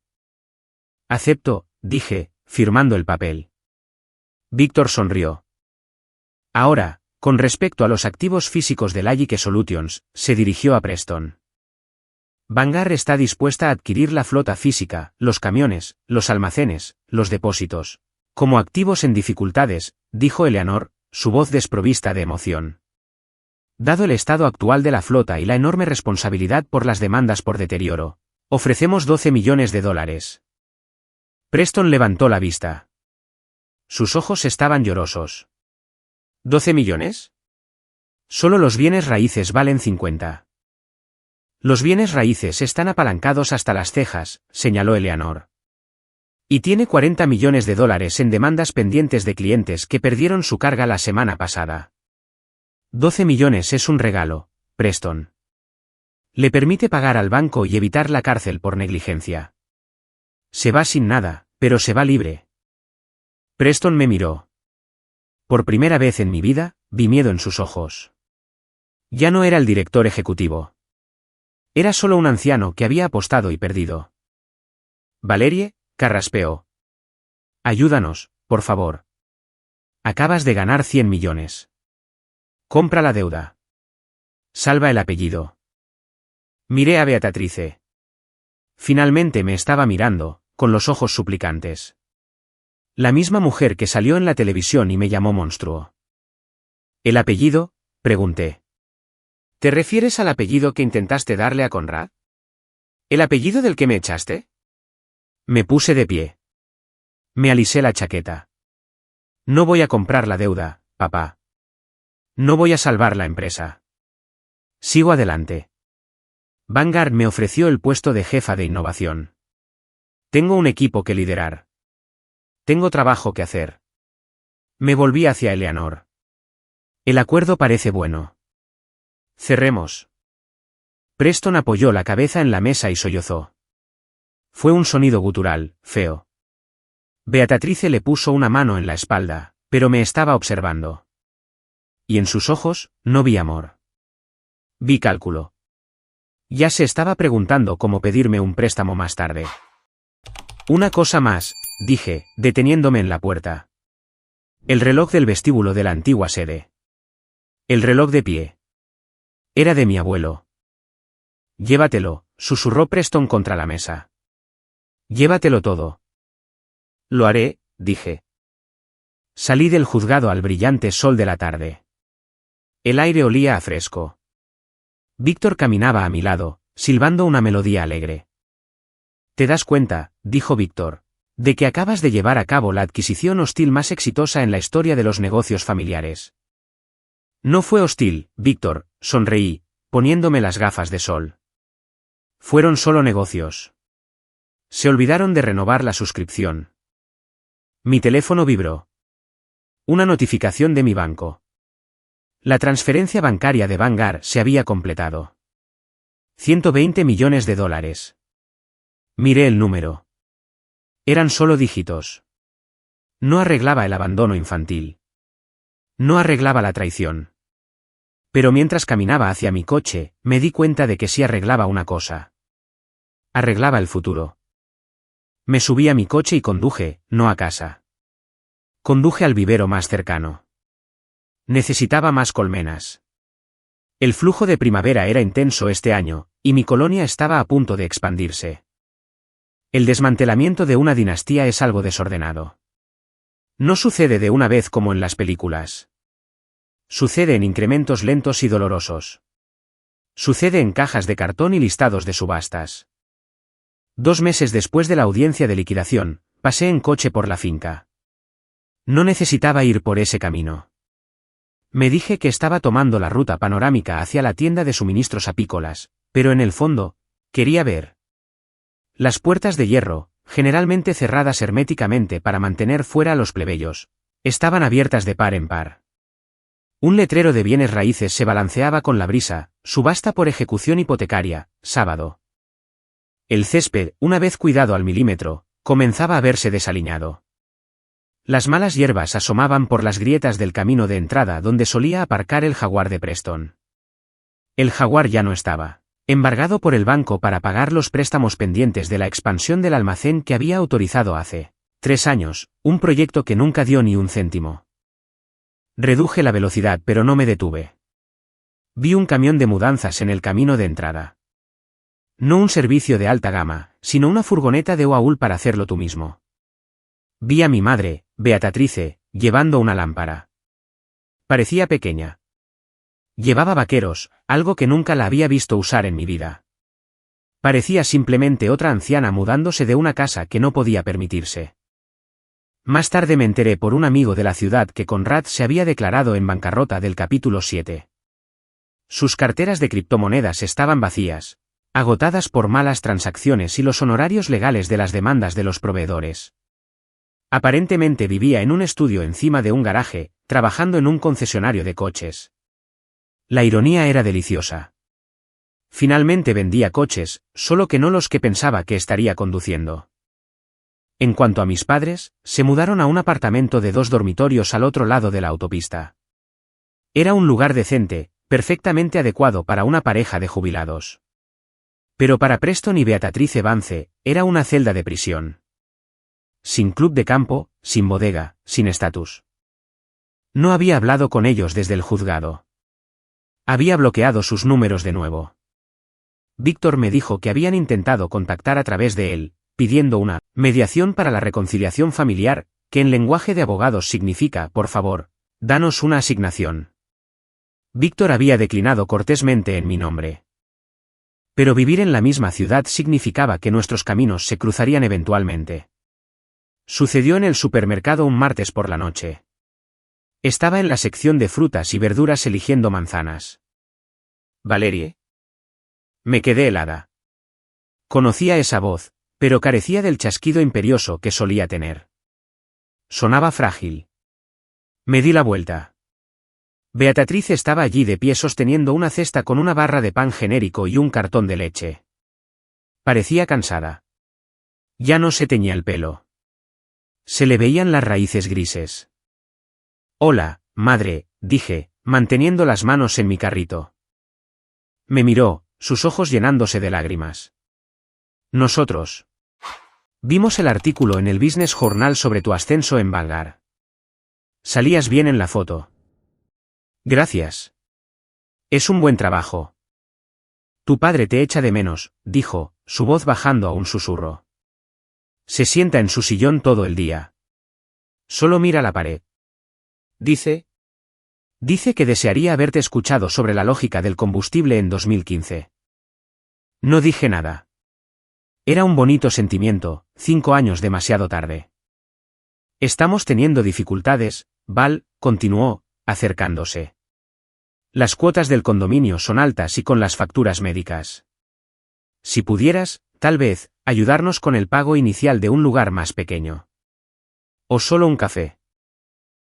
Acepto, dije, firmando el papel. Víctor sonrió. Ahora, con respecto a los activos físicos de Layike Solutions, se dirigió a Preston. Vanguard está dispuesta a adquirir la flota física, los camiones, los almacenes, los depósitos. Como activos en dificultades, dijo Eleanor, su voz desprovista de emoción. Dado el estado actual de la flota y la enorme responsabilidad por las demandas por deterioro, ofrecemos $12 millones. Preston levantó la vista. Sus ojos estaban llorosos. ¿12 millones? Solo los bienes raíces valen 50. Los bienes raíces están apalancados hasta las cejas, señaló Eleanor. Y tiene $40 millones en demandas pendientes de clientes que perdieron su carga la semana pasada. 12 millones es un regalo, Preston. Le permite pagar al banco y evitar la cárcel por negligencia. Se va sin nada, pero se va libre. Preston me miró. Por primera vez en mi vida, vi miedo en sus ojos. Ya no era el director ejecutivo. Era solo un anciano que había apostado y perdido. Valerie, carraspeó. Ayúdanos, por favor. Acabas de ganar 100 millones. Compra la deuda. Salva el apellido. Miré a Beatrice. Finalmente me estaba mirando, con los ojos suplicantes. La misma mujer que salió en la televisión y me llamó monstruo. ¿El apellido? Pregunté. ¿Te refieres al apellido que intentaste darle a Conrad? ¿El apellido del que me echaste? Me puse de pie. Me alisé la chaqueta. No voy a comprar la deuda, papá. No voy a salvar la empresa. Sigo adelante. Vanguard me ofreció el puesto de jefa de innovación. Tengo un equipo que liderar. Tengo trabajo que hacer. Me volví hacia Eleanor. El acuerdo parece bueno. Cerremos. Preston apoyó la cabeza en la mesa y sollozó. Fue un sonido gutural, feo. Beatrice le puso una mano en la espalda, pero me estaba observando. Y en sus ojos, no vi amor. Vi cálculo. Ya se estaba preguntando cómo pedirme un préstamo más tarde. Una cosa más, dije, deteniéndome en la puerta. El reloj del vestíbulo de la antigua sede. El reloj de pie. Era de mi abuelo. Llévatelo, susurró Preston contra la mesa. Llévatelo todo. Lo haré, dije. Salí del juzgado al brillante sol de la tarde. El aire olía a fresco. Víctor caminaba a mi lado, silbando una melodía alegre. ¿Te das cuenta, dijo Víctor, de que acabas de llevar a cabo la adquisición hostil más exitosa en la historia de los negocios familiares? No fue hostil, Víctor, sonreí, poniéndome las gafas de sol. Fueron solo negocios. Se olvidaron de renovar la suscripción. Mi teléfono vibró. Una notificación de mi banco. La transferencia bancaria de Vanguard se había completado. 120 millones de dólares. Miré el número. Eran solo dígitos. No arreglaba el abandono infantil. No arreglaba la traición. Pero mientras caminaba hacia mi coche, me di cuenta de que sí arreglaba una cosa. Arreglaba el futuro. Me subí a mi coche y conduje, no a casa. Conduje al vivero más cercano. Necesitaba más colmenas. El flujo de primavera era intenso este año, y mi colonia estaba a punto de expandirse. El desmantelamiento de una dinastía es algo desordenado. No sucede de una vez como en las películas. Sucede en incrementos lentos y dolorosos. Sucede en cajas de cartón y listados de subastas. 2 meses después de la audiencia de liquidación, pasé en coche por la finca. No necesitaba ir por ese camino. Me dije que estaba tomando la ruta panorámica hacia la tienda de suministros apícolas, pero en el fondo, quería ver. Las puertas de hierro, generalmente cerradas herméticamente para mantener fuera a los plebeyos, estaban abiertas de par en par. Un letrero de bienes raíces se balanceaba con la brisa, subasta por ejecución hipotecaria, sábado. El césped, una vez cuidado al milímetro, comenzaba a verse desaliñado. Las malas hierbas asomaban por las grietas del camino de entrada donde solía aparcar el Jaguar de Preston. El Jaguar ya no estaba, embargado por el banco para pagar los préstamos pendientes de la expansión del almacén que había autorizado hace 3 años, un proyecto que nunca dio ni un céntimo. Reduje la velocidad pero no me detuve. Vi un camión de mudanzas en el camino de entrada. No un servicio de alta gama, sino una furgoneta de OAUL para hacerlo tú mismo. Vi a mi madre, Beatrice, llevando una lámpara. Parecía pequeña. Llevaba vaqueros, algo que nunca la había visto usar en mi vida. Parecía simplemente otra anciana mudándose de una casa que no podía permitirse. Más tarde me enteré por un amigo de la ciudad que Conrad se había declarado en bancarrota del capítulo 7. Sus carteras de criptomonedas estaban vacías, agotadas por malas transacciones y los honorarios legales de las demandas de los proveedores. Aparentemente vivía en un estudio encima de un garaje, trabajando en un concesionario de coches. La ironía era deliciosa. Finalmente vendía coches, solo que no los que pensaba que estaría conduciendo. En cuanto a mis padres, se mudaron a un apartamento de 2 dormitorios al otro lado de la autopista. Era un lugar decente, perfectamente adecuado para una pareja de jubilados. Pero para Preston y Beatrice Vance, era una celda de prisión. Sin club de campo, sin bodega, sin estatus. No había hablado con ellos desde el juzgado. Había bloqueado sus números de nuevo. Víctor me dijo que habían intentado contactar a través de él, pidiendo una mediación para la reconciliación familiar, que en lenguaje de abogados significa, por favor, danos una asignación. Víctor había declinado cortésmente en mi nombre. Pero vivir en la misma ciudad significaba que nuestros caminos se cruzarían eventualmente. Sucedió en el supermercado un martes por la noche. Estaba en la sección de frutas y verduras eligiendo manzanas. ¿Valerie? Me quedé helada. Conocía esa voz, pero carecía del chasquido imperioso que solía tener. Sonaba frágil. Me di la vuelta. Beatrice estaba allí de pie sosteniendo una cesta con una barra de pan genérico y un cartón de leche. Parecía cansada. Ya no se teñía el pelo. Se le veían las raíces grises. Hola, madre, dije, manteniendo las manos en mi carrito. Me miró, sus ojos llenándose de lágrimas. Nosotros. Vimos el artículo en el Business Journal sobre tu ascenso en Vanguard. Salías bien en la foto. Gracias. Es un buen trabajo. Tu padre te echa de menos, dijo, su voz bajando a un susurro. Se sienta en su sillón todo el día. Solo mira la pared. Dice que desearía haberte escuchado sobre la lógica del combustible en 2015. No dije nada. Era un bonito sentimiento, 5 años demasiado tarde. Estamos teniendo dificultades, Val, continuó, acercándose. Las cuotas del condominio son altas y con las facturas médicas. Si pudieras, tal vez, ayudarnos con el pago inicial de un lugar más pequeño. O solo un café.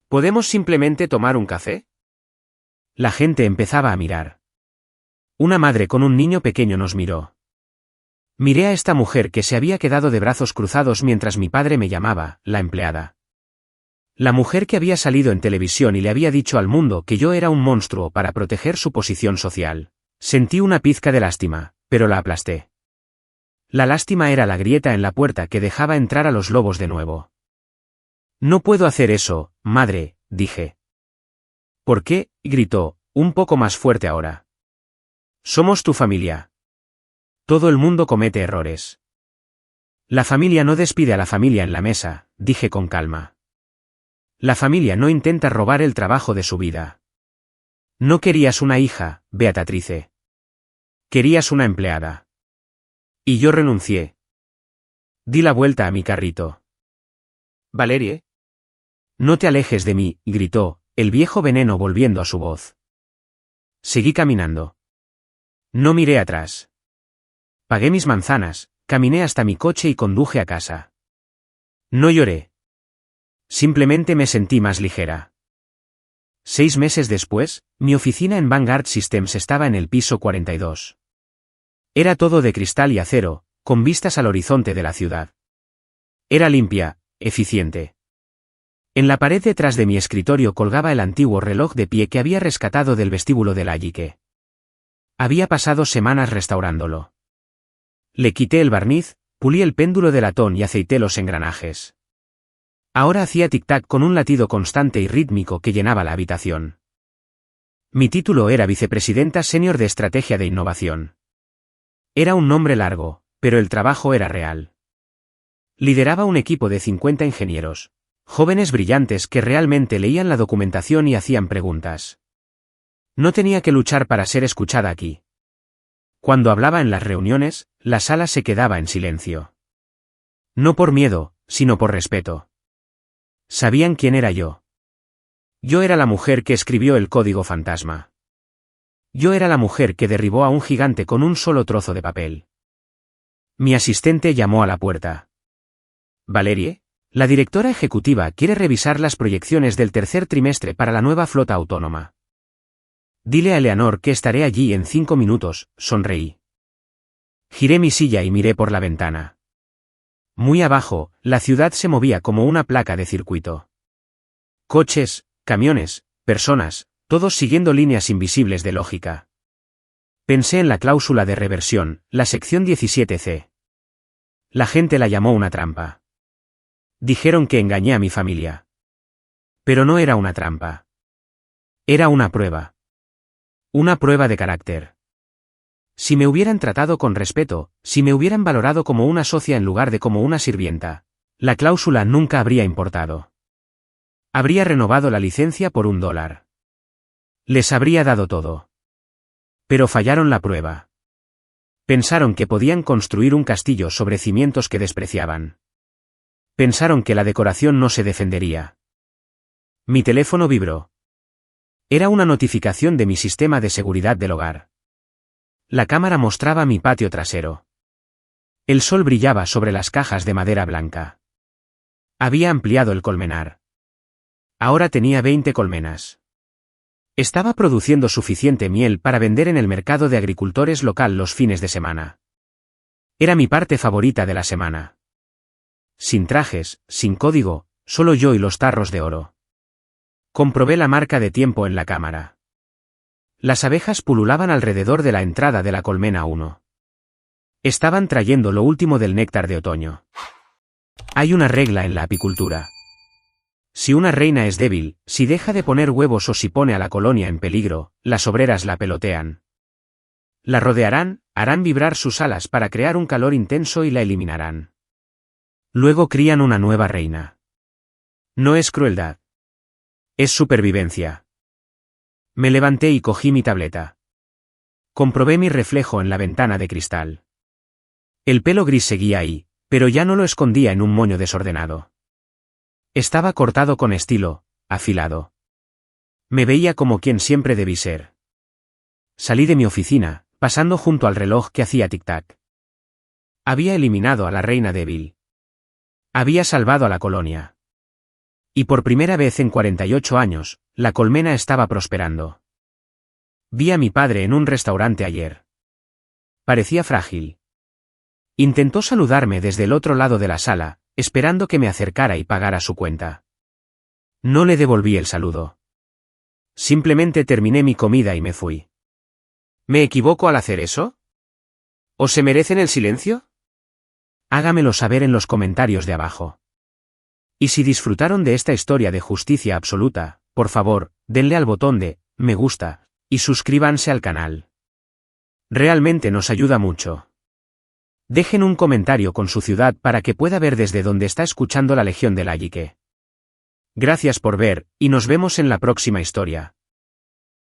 ¿Podemos simplemente tomar un café? La gente empezaba a mirar. Una madre con un niño pequeño nos miró. Miré a esta mujer que se había quedado de brazos cruzados mientras mi padre me llamaba, la empleada. La mujer que había salido en televisión y le había dicho al mundo que yo era un monstruo para proteger su posición social. Sentí una pizca de lástima, pero la aplasté. La lástima era la grieta en la puerta que dejaba entrar a los lobos de nuevo. No puedo hacer eso, madre, dije. ¿Por qué? Gritó, un poco más fuerte ahora. Somos tu familia. Todo el mundo comete errores. La familia no despide a la familia en la mesa, dije con calma. La familia no intenta robar el trabajo de su vida. No querías una hija, Beatrice. Querías una empleada. Y yo renuncié. Di la vuelta a mi carrito. Valerie. No te alejes de mí, gritó, el viejo veneno volviendo a su voz. Seguí caminando. No miré atrás. Pagué mis manzanas, caminé hasta mi coche y conduje a casa. No lloré. Simplemente me sentí más ligera. 6 meses después, mi oficina en Vanguard Systems estaba en el piso 42. Era todo de cristal y acero, con vistas al horizonte de la ciudad. Era limpia, eficiente. En la pared detrás de mi escritorio colgaba el antiguo reloj de pie que había rescatado del vestíbulo de la Yique. Había pasado semanas restaurándolo. Le quité el barniz, pulí el péndulo de latón y aceité los engranajes. Ahora hacía tic-tac con un latido constante y rítmico que llenaba la habitación. Mi título era vicepresidenta senior de estrategia de innovación. Era un nombre largo, pero el trabajo era real. Lideraba un equipo de 50 ingenieros, jóvenes brillantes que realmente leían la documentación y hacían preguntas. No tenía que luchar para ser escuchada aquí. Cuando hablaba en las reuniones, la sala se quedaba en silencio. No por miedo, sino por respeto. Sabían quién era yo. Yo era la mujer que escribió el código fantasma. Yo era la mujer que derribó a un gigante con un solo trozo de papel. Mi asistente llamó a la puerta. Valerie, la directora ejecutiva quiere revisar las proyecciones del tercer trimestre para la nueva flota autónoma. Dile a Eleanor que estaré allí en 5 minutos, sonreí. Giré mi silla y miré por la ventana. Muy abajo, la ciudad se movía como una placa de circuito. Coches, camiones, personas, todos siguiendo líneas invisibles de lógica. Pensé en la cláusula de reversión, la sección 17C. La gente la llamó una trampa. Dijeron que engañé a mi familia. Pero no era una trampa. Era una prueba. Una prueba de carácter. Si me hubieran tratado con respeto, si me hubieran valorado como una socia en lugar de como una sirvienta, la cláusula nunca habría importado. Habría renovado la licencia por $1. Les habría dado todo. Pero fallaron la prueba. Pensaron que podían construir un castillo sobre cimientos que despreciaban. Pensaron que la decoración no se defendería. Mi teléfono vibró. Era una notificación de mi sistema de seguridad del hogar. La cámara mostraba mi patio trasero. El sol brillaba sobre las cajas de madera blanca. Había ampliado el colmenar. Ahora tenía 20 colmenas. Estaba produciendo suficiente miel para vender en el mercado de agricultores local los fines de semana. Era mi parte favorita de la semana. Sin trajes, sin código, Solo yo y los tarros de oro. Comprobé la marca de tiempo en la cámara. Las abejas pululaban alrededor de la entrada de la colmena 1. Estaban trayendo lo último del néctar de otoño. Hay una regla en la apicultura. Si una reina es débil, si deja de poner huevos o si pone a la colonia en peligro, las obreras la pelotean. La rodearán, harán vibrar sus alas para crear un calor intenso y la eliminarán. Luego crían una nueva reina. No es crueldad. Es supervivencia. Me levanté y cogí mi tableta. Comprobé mi reflejo en la ventana de cristal. El pelo gris seguía ahí, pero ya no lo escondía en un moño desordenado. Estaba cortado con estilo, afilado. Me veía como quien siempre debí ser. Salí de mi oficina, pasando junto al reloj que hacía tic-tac. Había eliminado a la reina débil. Había salvado a la colonia. Y por primera vez en 48 años, la colmena estaba prosperando. Vi a mi padre en un restaurante ayer. Parecía frágil. Intentó saludarme desde el otro lado de la sala, esperando que me acercara y pagara su cuenta. No le devolví el saludo. Simplemente terminé mi comida y me fui. ¿Me equivoco al hacer eso? ¿O se merecen el silencio? Hágamelo saber en los comentarios de abajo. Y si disfrutaron de esta historia de justicia absoluta, por favor, denle al botón de me gusta y suscríbanse al canal. Realmente nos ayuda mucho. Dejen un comentario con su ciudad para que pueda ver desde donde está escuchando la Legión del Ayique. Gracias por ver, y nos vemos en la próxima historia.